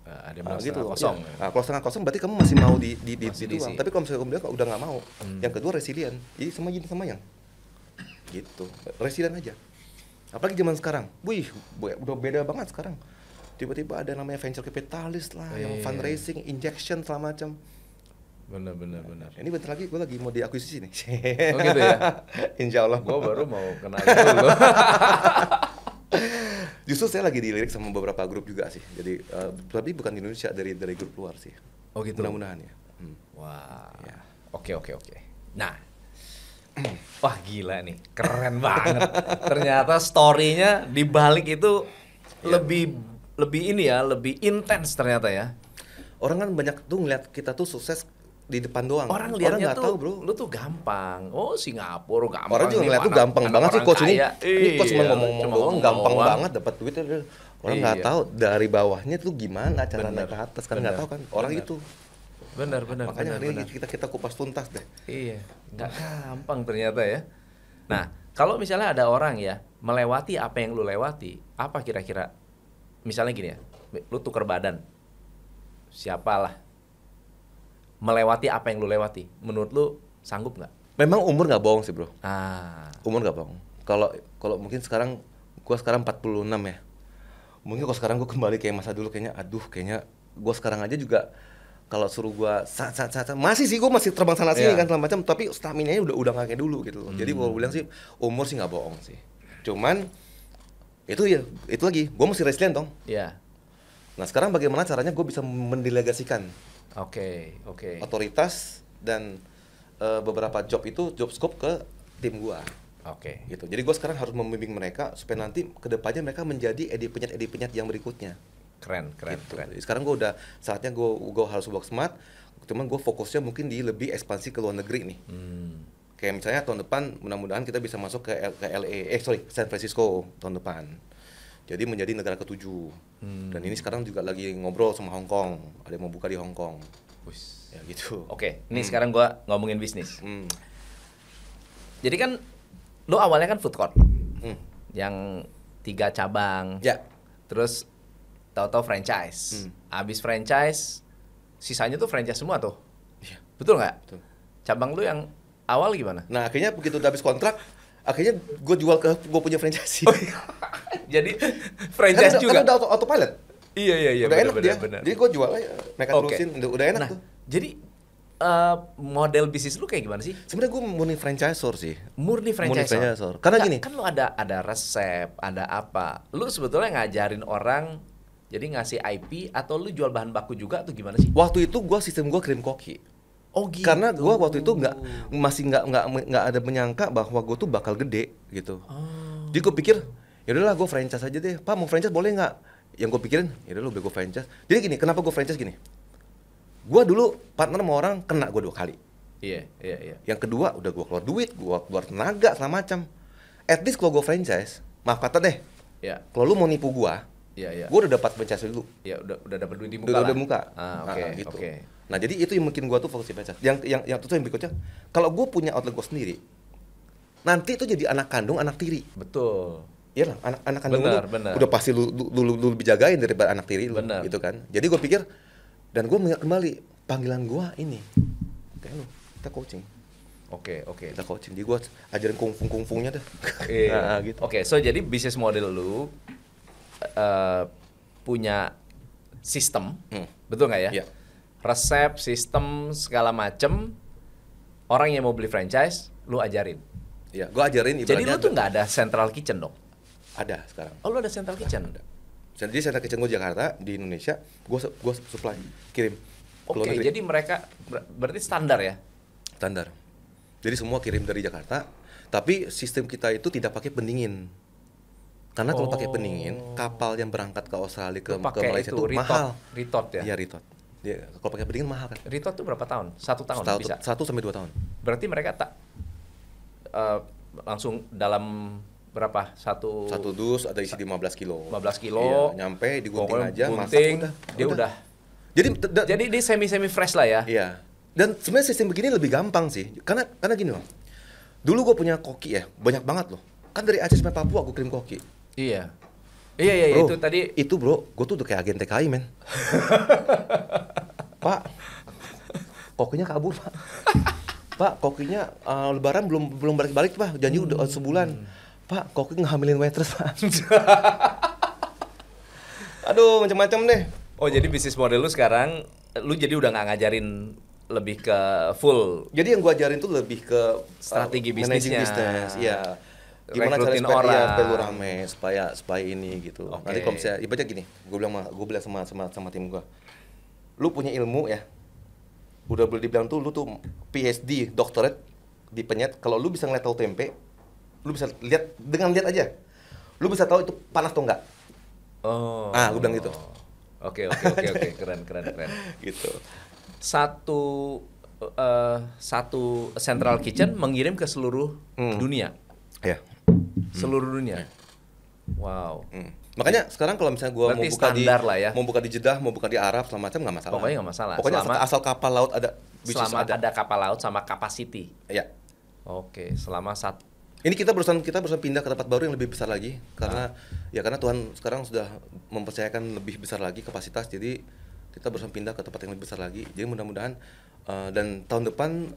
Ada yang bilang Gitu setengah loh. kosong. Ya. Nah, kalau setengah kosong berarti kamu masih mau Masih dituang. diisi. Tapi kalau misalnya kamu bilang udah nggak mau. Yang kedua resilient. Jadi sama yin sama yang. Gitu. Resilient aja. Apalagi zaman sekarang. Wih, udah beda banget sekarang. Tiba-tiba ada namanya venture capitalist lah, yang fundraising, injection segala macam. Benar. Ini bentar lagi gue lagi mau diakuisisi nih. Oh gitu ya. Insya Allah. Gue baru mau kenal dulu. Justru saya lagi dilirik sama beberapa grup juga sih. Jadi tapi bukan di Indonesia, dari grup luar sih. Oh gitu. Mudah-mudahan ya. Wah. Ya. Oke. Nah. Wah gila nih, keren banget. Ternyata story-nya di balik itu lebih ini ya, lebih intens ternyata ya. Orang kan banyak tuh ngeliat kita tuh sukses di depan doang. Orang lihatnya nggak tuh, tahu bro. lu tuh gampang. Oh Singapura gampang. Orang juga nih, ngeliat tuh mana gampang anak banget sih orang coach ini. kaya. Ini coach cuma Iya, ngomong-ngomong cuma doang, gampang doang. banget dapat duit. Orang nggak Iya. tahu dari bawahnya tuh gimana cara Bener, naik ke atas. Kan nggak bener, tahu kan. Orang bener. itu. Benar. Makanya hari ini kita kupas tuntas deh. Iya, nggak gampang ternyata ya. Nah, kalau misalnya ada orang ya melewati apa yang lu lewati, apa kira-kira? Misalnya gini ya, lu tuker badan, siapalah melewati apa yang lu lewati, menurut lu sanggup nggak? Memang umur nggak bohong sih bro. Umur nggak bohong. Kalau mungkin sekarang gua 46 ya. Mungkin kalau sekarang gua kembali kayak masa dulu kayaknya gua sekarang aja juga kalau suruh gua masih sih gua masih terbang sana sini kan segala macam, tapi stamina-nya udah nggak kayak dulu gitu loh. Jadi gua bilang sih umur sih nggak bohong sih. Cuman itu lagi gua mesti resilient dong. Iya. Nah sekarang bagaimana caranya gua bisa mendelegasikan Oke. otoritas dan beberapa job scope ke tim gua. Oke. Gitu. Jadi gue sekarang harus membimbing mereka supaya nanti kedepannya mereka menjadi edi penyet yang berikutnya. Keren. Gitu. Jadi sekarang gue udah saatnya gue harus work smart. Cuman gue fokusnya mungkin di lebih ekspansi ke luar negeri nih. Kayak misalnya tahun depan mudah-mudahan kita bisa masuk ke San Francisco tahun depan. Jadi menjadi negara ke-7. Dan ini sekarang juga lagi ngobrol sama Hong Kong. Ada yang mau buka di Hong Kong. Ya gitu. Oke, ini sekarang gua ngomongin bisnis. Jadi kan lu awalnya kan food court. Yang 3 cabang. Ya. Terus tahu-tahu franchise. Abis franchise sisanya tuh franchise semua tuh. Iya. Betul nggak? Betul. Cabang lu yang awal gimana? Nah akhirnya begitu udah habis kontrak, akhirnya gue jual ke gue punya franchise. Jadi franchise juga. Kan udah autopilot. Iya. Udah enak dia. Bener. Jadi gue jual aja, mereka terusin, udah enak Nah, tuh. jadi model bisnis lu kayak gimana sih? Sebenarnya gue murni franchisor sih. Murni franchisor. Karena Nggak, gini. kan lu ada resep, ada apa? Lu sebetulnya ngajarin orang jadi ngasih IP atau lu jual bahan baku juga tuh gimana sih? Waktu itu sistem gue kirim koki. Oh gitu. Karena gue waktu itu masih nggak ada menyangka bahwa gue tuh bakal gede gitu. Jadi gue pikir, ya udahlah gue franchise aja deh. Pak mau franchise boleh nggak? Yang gue pikirin, ya udah lu gue franchise. Jadi gini, kenapa gue franchise gini? Gue dulu partner sama orang kena gue 2 kali. Iya. Yang kedua udah gue keluar duit, gue keluar tenaga segala macam. At least kalau gue franchise, maaf kata deh. Iya. Kalau lu mau nipu gue Iya. udah dapat franchise dulu. Ya udah dapat duit di muka Udah lah. muka. Oke. Gitu. Oke. Nah jadi itu yang mungkin gua tuh fokus di franchise. Yang itu yang berikutnya, kalau gua punya outlet gua sendiri, nanti itu jadi anak kandung, anak tiri. Betul. Iya lah, anak kandung Benar, lu benar. udah pasti lu lebih jagain daripada anak tiri lu, Benar. gitu kan. Jadi gua pikir, dan gua mengingat kembali panggilan gua ini, kayak lu, kita coaching. Oke. Kita coaching, jadi gua ajarin kungfu-kungfunya dah. Iya. Nah, gitu. Oke, so jadi bisnis model lu punya sistem, betul nggak ya? Iya. Resep, sistem, segala macem. Orang yang mau beli franchise, lu ajarin. Iya, gua ajarin Jadi ibaratnya lu tuh nggak ada central kitchen dong? ada sekarang. Oh, lu ada central kitchen? Jadi saya kitchen gue Jakarta di Indonesia, gue supply kirim ke luar Oke, negeri. jadi mereka berarti standar ya? Standar. Jadi semua kirim dari Jakarta, tapi sistem kita itu tidak pakai pendingin. Karena kalau pakai pendingin, kapal yang berangkat ke Australia ke Lu pakai Malaysia itu, itu mahal. Ritot ya? Iya, ritot. Dia kalau pakai pendingin mahal kan. Ritot tuh berapa tahun? 1 tahun bisa? 1 sampai 2 tahun. Berarti mereka tak langsung dalam berapa? Satu dus ada isi 15 kilo. 15 kilo. Iya, nyampe digunting Pokoknya aja, gunting, masak dia udah. Jadi Jadi dia semi fresh lah ya? iya. Dan sebenarnya sistem begini lebih gampang sih. Karena gini loh. Dulu gue punya koki ya, banyak banget loh. Kan dari Aceh sampai Papua gue kirim koki. Iya. Iya, Bro, itu tadi. Itu bro, gue tuh udah kayak agen TKI men. Pak, kokinya kabur pak. Pak, kokinya lebaran belum balik-balik pak. Janji udah sebulan. Pak, koki ngehamilin waitress pak. Aduh, macam-macam deh. Oh, jadi bisnis model lu sekarang, lu jadi udah nggak ngajarin lebih ke full Jadi yang gue ajarin tuh lebih ke strategi managing bisnisnya. bisnis, iya. Gimana cara Rekrutin supaya orang. supaya lu rame, supaya ini gitu. Oke. Nanti kalau misalnya ibaratnya gini, gue bilang sama tim gue, lu punya ilmu ya, udah boleh dibilang tuh lu tuh PhD, doctorate di penyet. Kalau lu bisa ngeliat tahu tempe, lu bisa lihat dengan lihat aja, lu bisa tahu itu panas atau enggak. Oh. Gue bilang gitu. Oke, keren. Gitu. Satu central kitchen mengirim ke seluruh dunia. Ya. Seluruh dunia. Wow. Makanya sekarang kalau misalnya gua Berarti standar lah ya. mau buka di Jeddah, mau buka di Arab, segala macam nggak masalah. Pokoknya nggak masalah. Pokoknya asal kapal laut ada, Selama ada kapal laut sama capacity. Ya. Oke, selama Ini kita berusaha pindah ke tempat baru yang lebih besar lagi karena karena Tuhan sekarang sudah mempercayakan lebih besar lagi kapasitas, jadi kita berusaha pindah ke tempat yang lebih besar lagi. Jadi mudah-mudahan dan tahun depan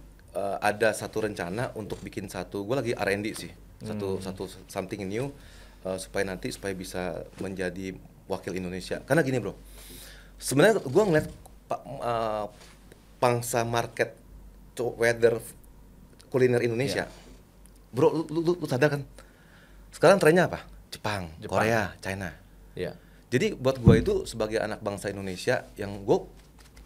ada satu rencana untuk bikin gue lagi R&D sih, satu something new supaya bisa menjadi wakil Indonesia. Karena gini bro, sebenarnya gue ngeliat pangsa market weather kuliner Indonesia. Bro, lu sadar kan? Sekarang trennya apa? Jepang, Korea, China. Iya. Jadi buat gue itu sebagai anak bangsa Indonesia yang gue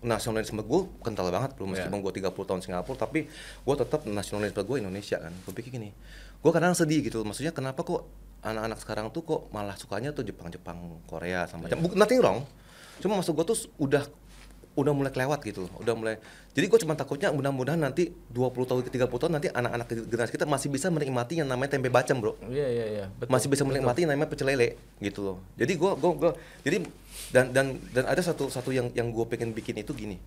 nasionalisme gue kental banget bro, meskipun gue 30 tahun Singapura, tapi gue tetap nasionalisme gue Indonesia kan. Gue pikir gini, gue kadang sedih gitu, maksudnya kenapa kok anak-anak sekarang tuh kok malah sukanya tuh Jepang, Korea sama macam. Nothing wrong, cuma maksud gue tuh udah mulai kelewat gitu, udah mulai. Jadi gue cuma takutnya mudah-mudahan nanti 20 tahun ke 30 tahun nanti anak-anak generasi kita masih bisa menikmati yang namanya tempe bacem bro. Iya. Betul, masih bisa menikmati yang namanya pecel lele gitu loh. Jadi gue jadi dan ada satu yang gue pengen bikin itu gini.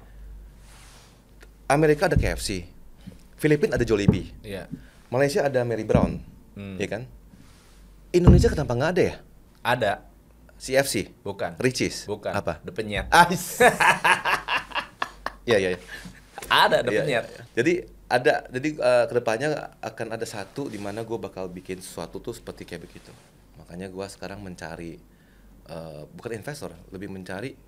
Amerika ada KFC, Filipina ada Jollibee, Iya. Malaysia ada Mary Brown, ya kan? Indonesia kenapa nggak ada ya? Ada. CFC, Bukan. Ricis, Bukan. apa? The Penyet. Iya. Ada The Iya, Penyet. iya. Jadi kedepannya akan ada satu di mana gue bakal bikin sesuatu tuh seperti kayak begitu. Makanya gue sekarang mencari bukan investor, lebih mencari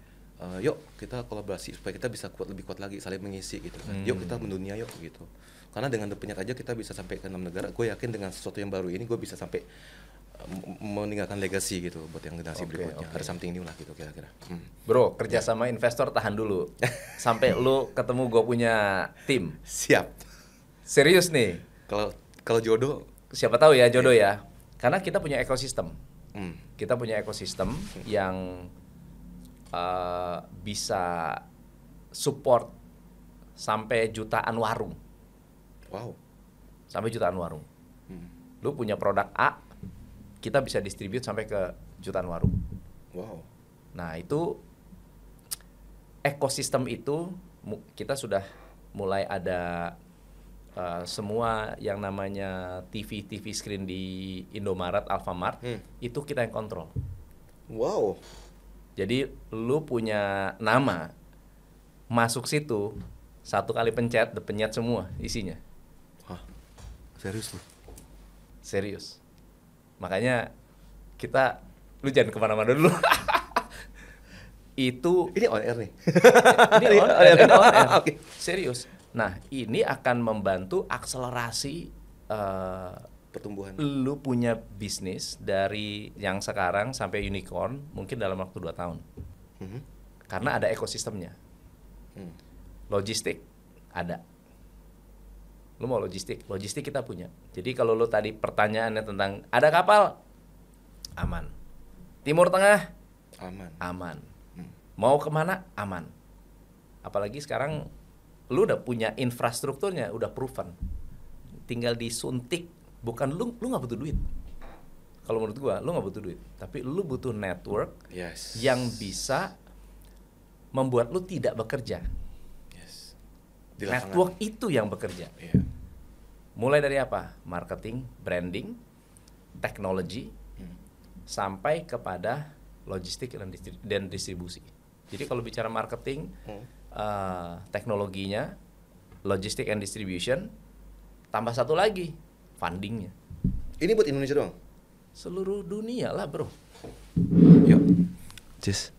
yuk kita kolaborasi supaya kita bisa lebih kuat lagi, saling mengisi gitu kan. Yuk kita mendunia yuk gitu. Karena dengan The Penyet aja kita bisa sampai ke 6 negara. Gue yakin dengan sesuatu yang baru ini gue bisa sampai meninggalkan legacy gitu buat yang generasi berikutnya. Ada something new lah gitu kira-kira. Bro, kerja sama investor tahan dulu. Sampai lu ketemu gue punya tim. Siap. Serius nih. Kalau jodoh, Siapa tahu ya jodoh ya. Karena kita punya ekosistem. hmm, Kita punya ekosistem yang bisa support sampai jutaan warung. wow. Sampai jutaan warung. Hmm, Lu punya produk A, kita bisa distribute sampai ke jutaan warung. wow. Nah, itu ekosistem itu kita sudah mulai ada semua yang namanya TV screen di Indomaret, Alfamart, itu kita yang kontrol. Wow. Jadi lu punya nama, masuk situ, satu kali pencet semua isinya. Hah? Serius lu? Serius. Makanya lu jangan kemana-mana dulu. Itu Ini on air nih. ini on air. Oke. Serius. Nah, ini akan membantu akselerasi Pertumbuhan. lu punya bisnis dari yang sekarang sampai unicorn mungkin dalam waktu 2 tahun. Karena ada ekosistemnya. Logistik ada. Lu mau logistik kita punya. Jadi kalau lu tadi pertanyaannya tentang ada kapal, aman. Timur Tengah, aman. Mau kemana, aman. Apalagi sekarang lu udah punya infrastrukturnya, udah proven. Tinggal disuntik. Bukan lu nggak butuh duit. Kalau menurut gua, lu nggak butuh duit. Tapi lu butuh network yang bisa membuat lu tidak bekerja. Network itu yang bekerja. Mulai dari apa? Marketing, branding, teknologi, sampai kepada logistik dan distribusi. Jadi kalau bicara marketing, teknologinya, logistik and distribution, tambah satu lagi, fundingnya. Ini buat Indonesia doang? Seluruh dunia lah bro. Yuk. Jis.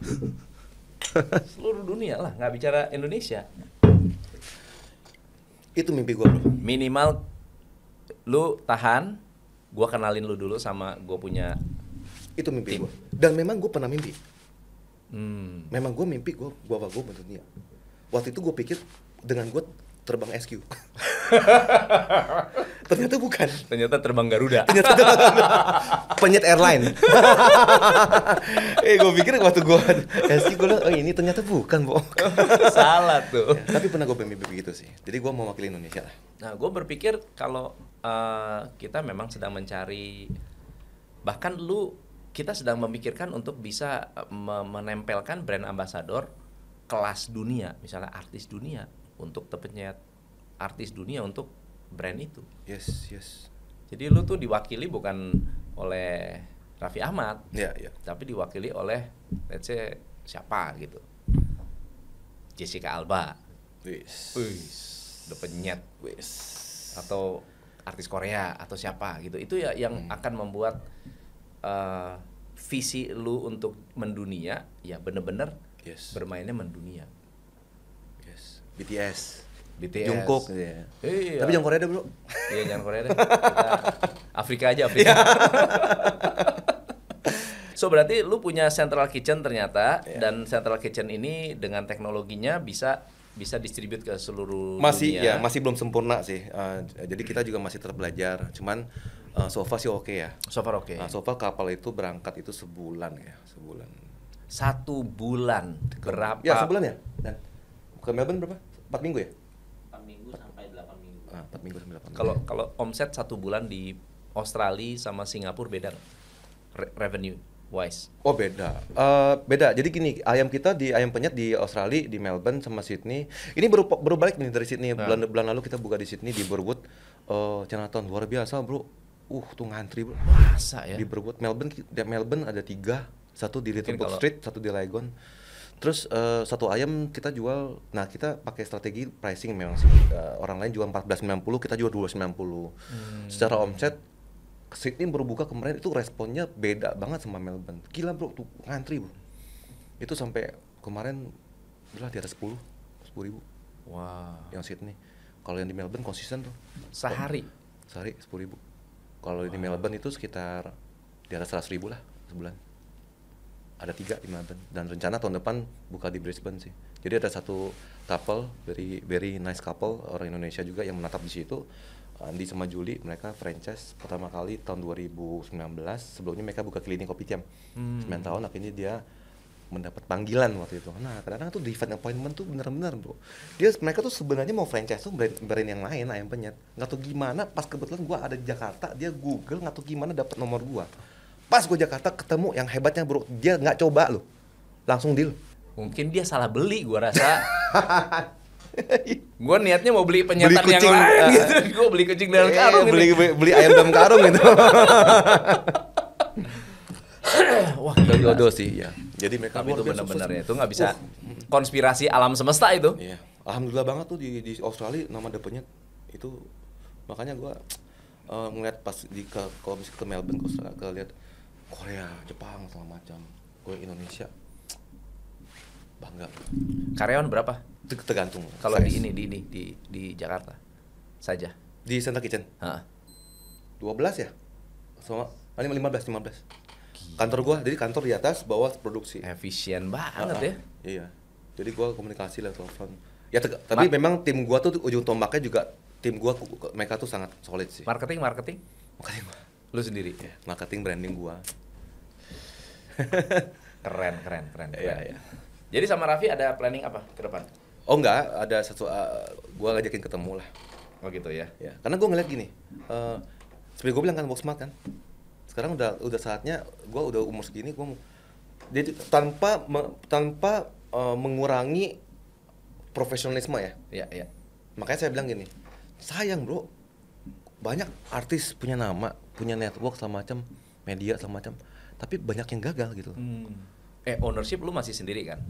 Seluruh dunia lah, nggak bicara Indonesia. Itu mimpi gua bro. Minimal lu tahan, gua kenalin lu dulu sama gua punya. Itu mimpi tim. gua. Dan memang gua pernah mimpi. Memang gua mimpi gua mendunia. Waktu itu gua pikir dengan gua terbang SQ. Ternyata bukan. Ternyata terbang Garuda. Penyet airline. Gue pikir waktu gue SQ gue bilang, oh ini ternyata bukan, Bo. Salah tuh. Ya, tapi pernah gue mimpi begitu sih. Jadi gue mau wakili Indonesia lah. Nah, gue berpikir kalau kita memang sedang mencari, bahkan kita sedang memikirkan untuk bisa menempelkan brand ambassador kelas dunia, misalnya artis dunia untuk penyet artis dunia untuk brand itu. Yes. Jadi lu tuh diwakili bukan oleh Raffi Ahmad, tapi diwakili oleh let's say siapa gitu, Jessica Alba, The Penyet, atau artis Korea atau siapa gitu. Itu ya yang akan membuat visi lu untuk mendunia ya bener-bener bermainnya mendunia. BTS. Jungkook. Iya. Iya. Tapi jangan Korea deh, bro. Iya, jangan Korea deh. Afrika aja, Afrika. So berarti lu punya central kitchen ternyata, dan central kitchen ini dengan teknologinya bisa distribute ke seluruh dunia. Ya, masih belum sempurna sih. Jadi kita juga masih tetap belajar. Cuman so far sih oke ya. So far oke. So far kapal itu berangkat itu sebulan. 1 bulan. Berapa? Ya, sebulan ya. Dan ke Melbourne berapa? 4 minggu ya? 4 minggu sampai 8 minggu. 4 minggu sampai 8 minggu. Kalau omset 1 bulan di Australia sama Singapura beda nggak? Revenue wise. Oh beda. Beda. Jadi gini, ayam kita di ayam penyet di Australia, di Melbourne sama Sydney. Ini baru balik nih dari Sydney. Bulan lalu kita buka di Sydney di Burwood. Chinatown luar biasa, Bro. Tuh ngantri, Bro. Masa ya? Di Burwood, Melbourne ada 3. Satu di Littlewood Street, satu di Lygon. Terus satu ayam kita jual, nah kita pakai strategi pricing memang sih. Orang lain jual 14.90, kita jual 2.90. Secara omset Sydney baru buka kemarin itu responnya beda banget sama Melbourne. Gila, Bro, tuh ngantri, Bro. Itu sampai kemarin gila di atas 10 ribu. Wow. Yang Sydney. Kalau yang di Melbourne konsisten tuh. Sehari 10 ribu. Kalau di Melbourne itu sekitar di atas 100 ribu lah sebulan. Ada 3 di Melbourne dan rencana tahun depan buka di Brisbane sih. Jadi ada satu couple, very nice couple orang Indonesia juga yang menatap di situ. Andi sama Juli, mereka franchise pertama kali tahun 2019. Sebelumnya mereka buka klinik kopitiam 9 tahun, akhirnya dia mendapat panggilan waktu itu. Nah, kadang-kadang tuh di event appointment tuh benar-benar, Bro. Mereka tuh sebenarnya mau franchise tuh brand yang lain, ayam penyet. Nggak tahu gimana, pas kebetulan gua ada di Jakarta, dia Google nggak tahu gimana dapat nomor gua. Pas gue Jakarta ketemu yang hebatnya, Bro, dia nggak coba loh, langsung deal. mungkin dia salah beli gua rasa. Gua niatnya mau beli penyetan Beli yang kucing, lain gitu. Gua beli kucing dalam karung beli, ini. beli ayam dalam karung gitu. Wah, Jodoh sih ya. Jadi mereka tapi itu luar biasa benar-benar sukses. ya. Itu nggak bisa konspirasi alam semesta itu. Iya. Alhamdulillah banget tuh di Australia nama depannya itu, makanya gua ngeliat pas kalau misalnya ke Melbourne, ke lihat Korea, Jepang segala macam, gue Indonesia bangga. Karyawan berapa? Tergantung. Kalau size. di Jakarta saja. Di Central Kitchen Heeh. 12 ya, sama 15. Kantor gua, jadi kantor di atas, bawah produksi. Efisien banget ya. Iya. Jadi gua komunikasi lah telepon. Ya tapi memang tim gua tuh ujung tombaknya juga tim gua, mereka tuh sangat solid sih. Marketing. Marketing gua. Lu sendiri. Ya, marketing branding gua. Keren. Iya. Jadi sama Raffi ada planning apa ke depan? Oh enggak, ada gua ngajakin ketemu lah. Oh gitu ya. Ya, karena gua ngeliat gini. Seperti gua bilang kan work smart kan. Sekarang udah saatnya gua udah umur segini, gua jadi tanpa mengurangi profesionalisme ya. Iya. Makanya saya bilang gini, sayang bro, banyak artis punya nama, punya network segala macam, media segala macam, tapi banyak yang gagal gitu. Ownership lu masih sendiri kan?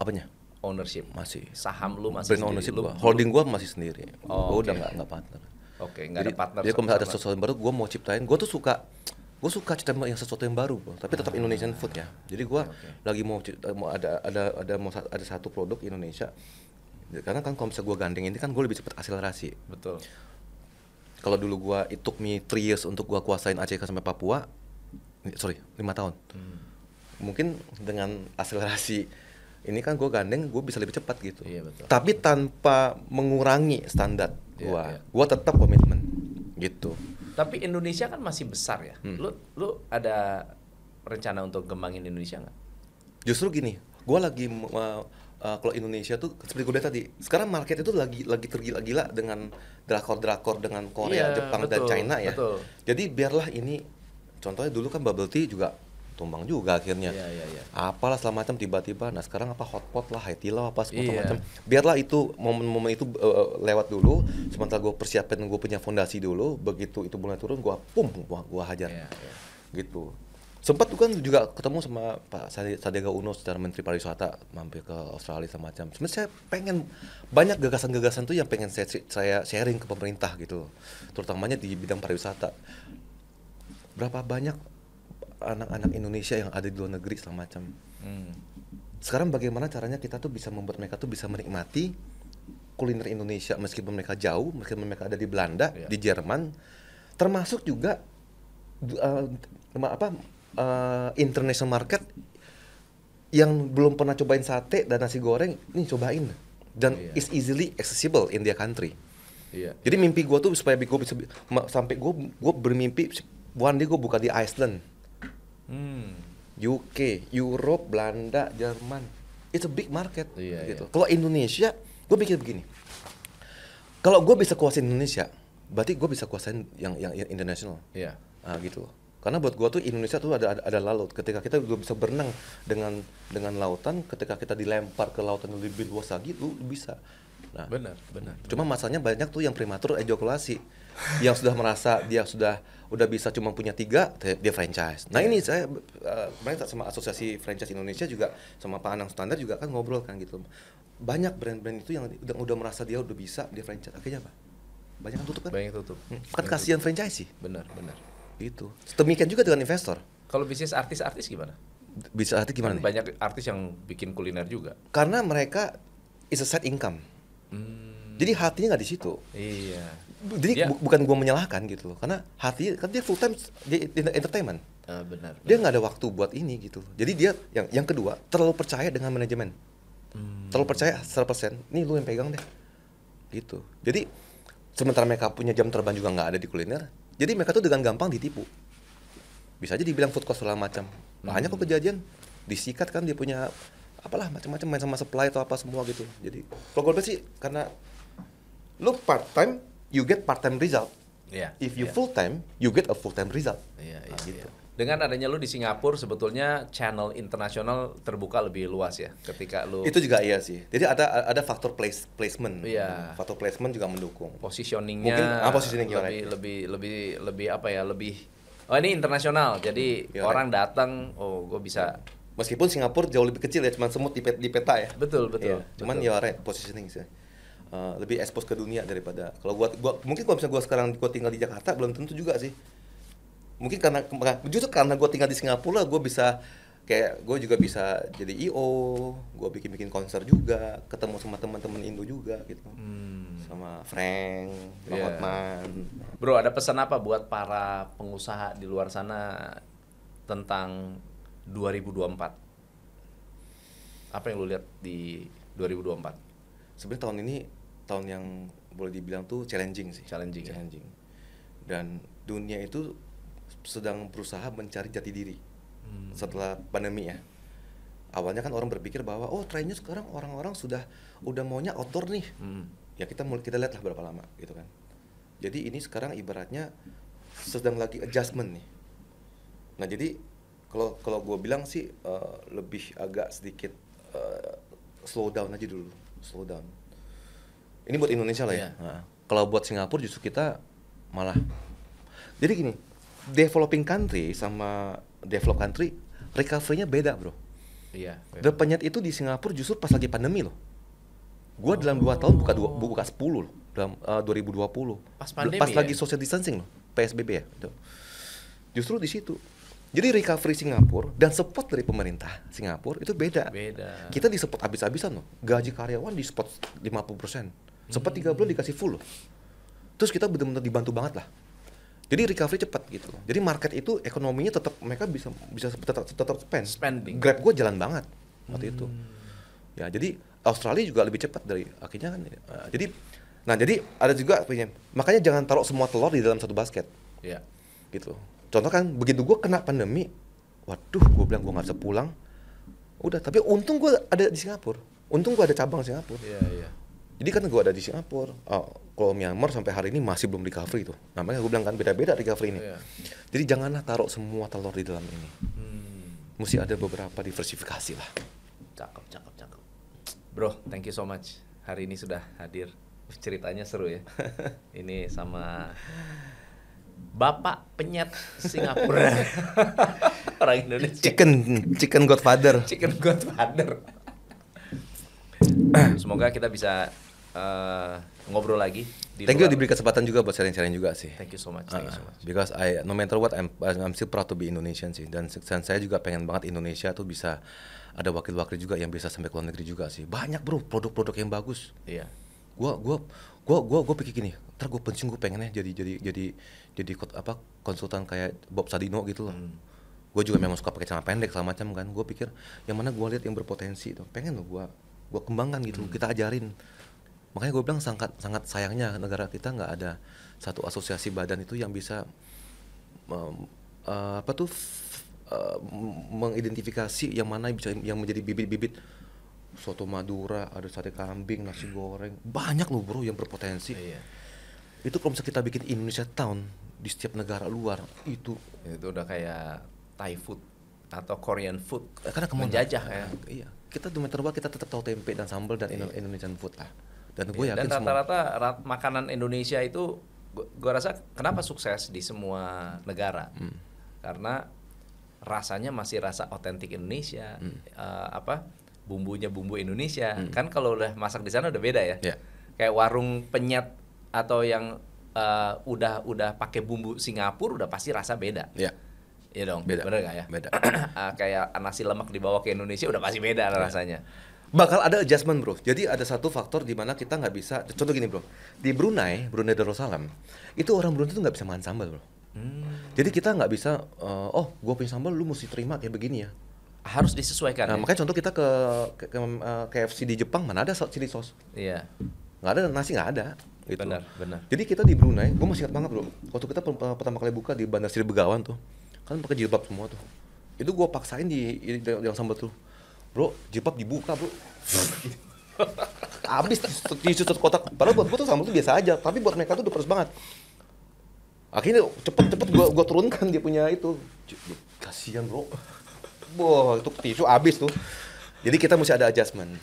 Apanya? Ownership. Masih. Saham lu masih Brand sendiri. ownership Lu, gua, holding gua masih sendiri. Oh, Gua oke. udah nggak partner. Oke, nggak ada partner. Jadi kalau misalnya ada sama- sesuatu yang baru, gua mau ciptain. Gua suka ciptain yang sesuatu yang baru, bro. Tapi tetap Indonesian food ya. Jadi gua Oke. lagi mau ada satu produk Indonesia. Karena kan kalau misalnya gua gandeng ini kan gua lebih cepat akselerasi. Betul. Kalau dulu gua it took me 3 years untuk gua kuasain Aceh sampai Papua, 5 tahun. Mungkin dengan akselerasi ini kan gua gandeng, gua bisa lebih cepat gitu. Iya, betul. Tapi tanpa mengurangi standar Iya, gua. iya. Gua tetap komitmen gitu. Tapi Indonesia kan masih besar ya. Lu ada rencana untuk kembangin Indonesia nggak? Justru gini, gua lagi kalau Indonesia tuh seperti gue bilang tadi, sekarang market itu lagi tergila-gila dengan drakor dengan Korea, Iya, Jepang betul, dan China ya. betul. Jadi biarlah ini, contohnya dulu kan bubble tea juga tumbang juga akhirnya. Iya. Apalah segala macam tiba-tiba. Nah sekarang apa hotpot lah, High Tea lah apa segala Iya. macam. Biarlah itu momen-momen itu lewat dulu. Sementara gue persiapin, gue punya fondasi dulu. Begitu itu mulai turun, gue gua hajar. Iya. Gitu. Sempat tuh kan juga ketemu sama Pak Sandiaga Uno secara Menteri Pariwisata, mampir ke Australia semacam. Sebenarnya saya pengen banyak gagasan-gagasan tuh yang pengen saya sharing ke pemerintah gitu, terutamanya di bidang pariwisata. Berapa banyak anak-anak Indonesia yang ada di luar negeri segala macam. Sekarang bagaimana caranya kita tuh bisa membuat mereka tuh bisa menikmati kuliner Indonesia meskipun mereka jauh, meskipun mereka ada di Belanda, Iya. di Jerman, termasuk juga international market yang belum pernah cobain sate dan nasi goreng, ini cobain dan Iya. is easily accessible in their country. Iya. Jadi mimpi gue tuh supaya gue bisa sampai gue bermimpi one day gue buka di Iceland, UK, Europe, Belanda, Jerman. It's a big market Iya, gitu. iya. Kalau Indonesia, gue pikir begini. Kalau gue bisa kuasain Indonesia, berarti gue bisa kuasain yang international. Iya. Gitu. Karena buat gua tuh Indonesia tuh ada laut. Ketika kita udah bisa berenang dengan lautan, ketika kita dilempar ke lautan yang lebih luas lagi, lu bisa. Nah, Benar. cuma masalahnya banyak tuh yang prematur ejakulasi, yang sudah merasa dia udah bisa cuma punya 3, dia franchise. Nah ini saya kemarin sama Asosiasi Franchise Indonesia juga sama Pak Anang Standar juga kan ngobrol kan gitu. Banyak brand-brand itu yang udah merasa dia udah bisa, dia franchise. Akhirnya apa? Banyak yang tutup kan? Banyak tutup. Kan kasihan franchise sih. Benar. Gitu. Demikian juga dengan investor. Kalau bisnis artis gimana? Bisa arti gimana Kan nih? banyak artis yang bikin kuliner juga. Karena mereka is a side income. Jadi hatinya nggak di situ. Iya. Jadi Dia- bukan gua menyalahkan gitu loh. Karena hati kan dia full time di entertainment. Benar. Dia nggak ada waktu buat ini gitu. Jadi dia yang kedua terlalu percaya dengan manajemen. Terlalu percaya 100%. Nih lu yang pegang deh. Gitu. Jadi sementara mereka punya jam terbang juga nggak ada di kuliner. Jadi mereka tuh dengan gampang ditipu. Bisa aja dibilang food cost segala macam. Banyak kok kejadian disikat kan dia punya apalah macam-macam main sama supply atau apa semua gitu. Jadi kalau gue sih karena lu part time you get part time result. Iya. If you iya. full time you get a full time result. Iya. Gitu. Dengan adanya lu di Singapura sebetulnya channel internasional terbuka lebih luas ya ketika lu Itu juga iya sih. Jadi ada faktor placement. Iya. Faktor placement juga mendukung. positioningnya Mungkin, positioning, you're right. lebih apa ya, lebih oh ini internasional jadi You're orang datang gue bisa Meskipun Singapura jauh lebih kecil ya, cuma semut di peta ya. betul Iya. Cuman betul. ya right, positioning sih. Lebih expose ke dunia daripada kalau gua mungkin kalau misalnya gua sekarang tinggal di Jakarta belum tentu juga sih. Mungkin justru karena gua tinggal di Singapura gua bisa kayak gua juga bisa jadi IO, gua bikin konser juga, ketemu sama teman-teman Indo juga gitu. Sama Frank, sama Iya. Hotman. Bro, ada pesan apa buat para pengusaha di luar sana tentang 2024? Apa yang lu lihat di 2024? Sebenarnya tahun ini tahun yang boleh dibilang tuh challenging sih. Challenging, ya? Dan dunia itu sedang berusaha mencari jati diri setelah pandemi ya. Awalnya kan orang berpikir bahwa trennya sekarang orang-orang udah maunya outdoor nih. Ya kita lihat lah berapa lama gitu kan. Jadi ini sekarang ibaratnya sedang lagi adjustment nih. Nah jadi kalau gue bilang sih lebih agak sedikit slow down aja dulu, slow down. Ini buat Indonesia lah ya. Iya. Nah, kalau buat Singapura justru kita malah. Jadi gini, developing country sama developed country recovery-nya beda bro. Iya. Dan penyet itu di Singapura justru pas lagi pandemi loh. Gua dalam 2 tahun buka 10 loh dalam 2020. Pas pandemi Pas ya? lagi social distancing loh, PSBB ya. Gitu. Justru di situ. Jadi recovery Singapura dan support dari pemerintah Singapura itu beda. Kita di support habis-habisan loh. Gaji karyawan di support 50%. Support 3 bulan dikasih full loh. Terus kita benar-benar dibantu banget lah. Jadi recovery cepat gitu. Jadi market itu ekonominya tetap mereka bisa tetap Spending. Grab gue jalan banget waktu itu. Ya, jadi Australia juga lebih cepat dari akhirnya kan. Jadi ada juga makanya jangan taruh semua telur di dalam satu basket. Iya. Gitu. Contoh kan begitu gue kena pandemi, waduh gue bilang gue nggak bisa pulang. Udah, tapi untung gue ada di Singapura. Untung gue ada cabang Singapura. Iya. Jadi kan gue ada di Singapura, kalau Myanmar sampai hari ini masih belum recovery tuh. Nah, makanya gue bilang kan beda-beda recovery ini. Iya. Jadi janganlah taruh semua telur di dalam ini. Mesti ada beberapa diversifikasi lah. Cakep. Bro, thank you so much. Hari ini sudah hadir. Ceritanya seru ya. Ini sama Bapak Penyet Singapura. Orang Indonesia. Chicken Godfather. Chicken Godfather. Semoga kita bisa ngobrol lagi. Thank you diberi kesempatan juga buat sharing-sharing juga sih. Thank you so much. Because no matter what, I'm still proud to be Indonesian sih. Dan saya juga pengen banget Indonesia tuh bisa ada wakil-wakil juga yang bisa sampai ke luar negeri juga sih. Banyak bro produk-produk yang bagus. Iya. Gua pikir gini, ntar gue pensiun gue pengennya jadi konsultan kayak Bob Sadino gitu loh. Gue juga memang suka pakai celana pendek segala macam kan. Gue pikir yang mana gue lihat yang berpotensi tuh, pengen loh gue kembangkan gitu, kita ajarin. Makanya gue bilang sangat sayangnya negara kita nggak ada satu asosiasi badan itu yang bisa mengidentifikasi yang mana yang menjadi bibit-bibit soto Madura, ada sate kambing, nasi goreng, banyak loh bro yang berpotensi. Iya. Itu kalau misalnya kita bikin Indonesia Town di setiap negara luar itu udah kayak Thai food atau Korean food. Karena menjajah ya. Iya. Kita di Meterba kita tetap tahu tempe dan sambal dan Indonesian food lah. Dan gue yakin dan rata-rata makanan Indonesia itu gue rasa kenapa sukses di semua negara? Karena rasanya masih rasa otentik Indonesia. Bumbunya bumbu Indonesia. Kan kalau udah masak di sana udah beda ya. Yeah. Kayak warung penyet atau yang udah pakai bumbu Singapura udah pasti rasa beda. Iya. Iya dong. Beda. Bener gak ya? Beda. Kayak nasi lemak dibawa ke Indonesia udah pasti beda rasanya. Bakal ada adjustment bro. Jadi ada satu faktor di mana kita nggak bisa. Contoh gini bro, di Brunei Darussalam itu orang Brunei itu nggak bisa makan sambal bro. Jadi kita nggak bisa, gue punya sambal, lu mesti terima kayak begini ya. Harus disesuaikan. Nah, makanya contoh kita ke KFC di Jepang mana ada chili sauce? Iya. Nggak ada, nasi nggak ada. Gitu. Benar. Jadi kita di Brunei, gue masih ingat banget bro. Waktu kita pertama kali buka di Bandar Sri Begawan tuh, kan pakai jilbab semua tuh. Itu gue paksain di yang sambal tuh. Bro, jilbab dibuka bro. Habis di kotak. Padahal buat gue tuh sambal tuh biasa aja, tapi buat mereka tuh udah pedes banget. Akhirnya cepet gua turunkan dia punya itu. Kasihan bro. Wah itu tisu abis tuh. Jadi kita mesti ada adjustment.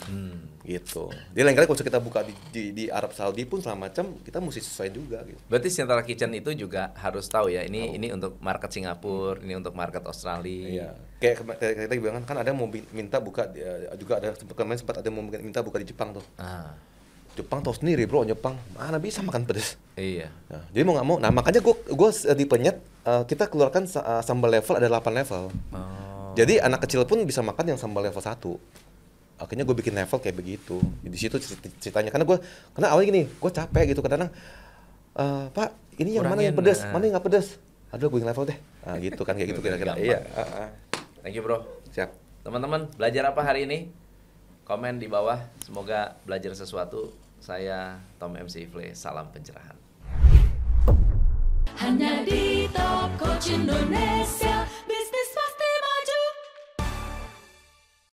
Gitu. Jadi lain kali kalau kita buka di Arab Saudi pun segala macam, kita mesti sesuai juga gitu. Berarti Central Kitchen itu juga harus tahu ya, ini untuk market Singapura, ini untuk market Australia. Iya. Kayak kita bilang kan ada mau minta buka juga ada kemarin sempat ada mau minta buka di Jepang tuh. Jepang tahu sendiri bro, Jepang mana bisa makan pedas. Iya. Nah, jadi mau nggak mau, nah makanya gue di Penyet kita keluarkan sambal level ada 8 level. Jadi anak kecil pun bisa makan yang sambal level 1. Akhirnya gue bikin level kayak begitu. Di situ ceritanya karena awalnya gini, gue capek gitu kadang Pak ini yang mana yang pedas, mana yang nggak pedas. Aduh gue bikin level deh. Nah gitu kan kayak gitu kira-kira. Iya. Thank you bro. Siap. Teman-teman belajar apa hari ini? Komen di bawah. Semoga belajar sesuatu. Saya Tom MC Ifle, salam pencerahan. Hanya di Top Coach Indonesia.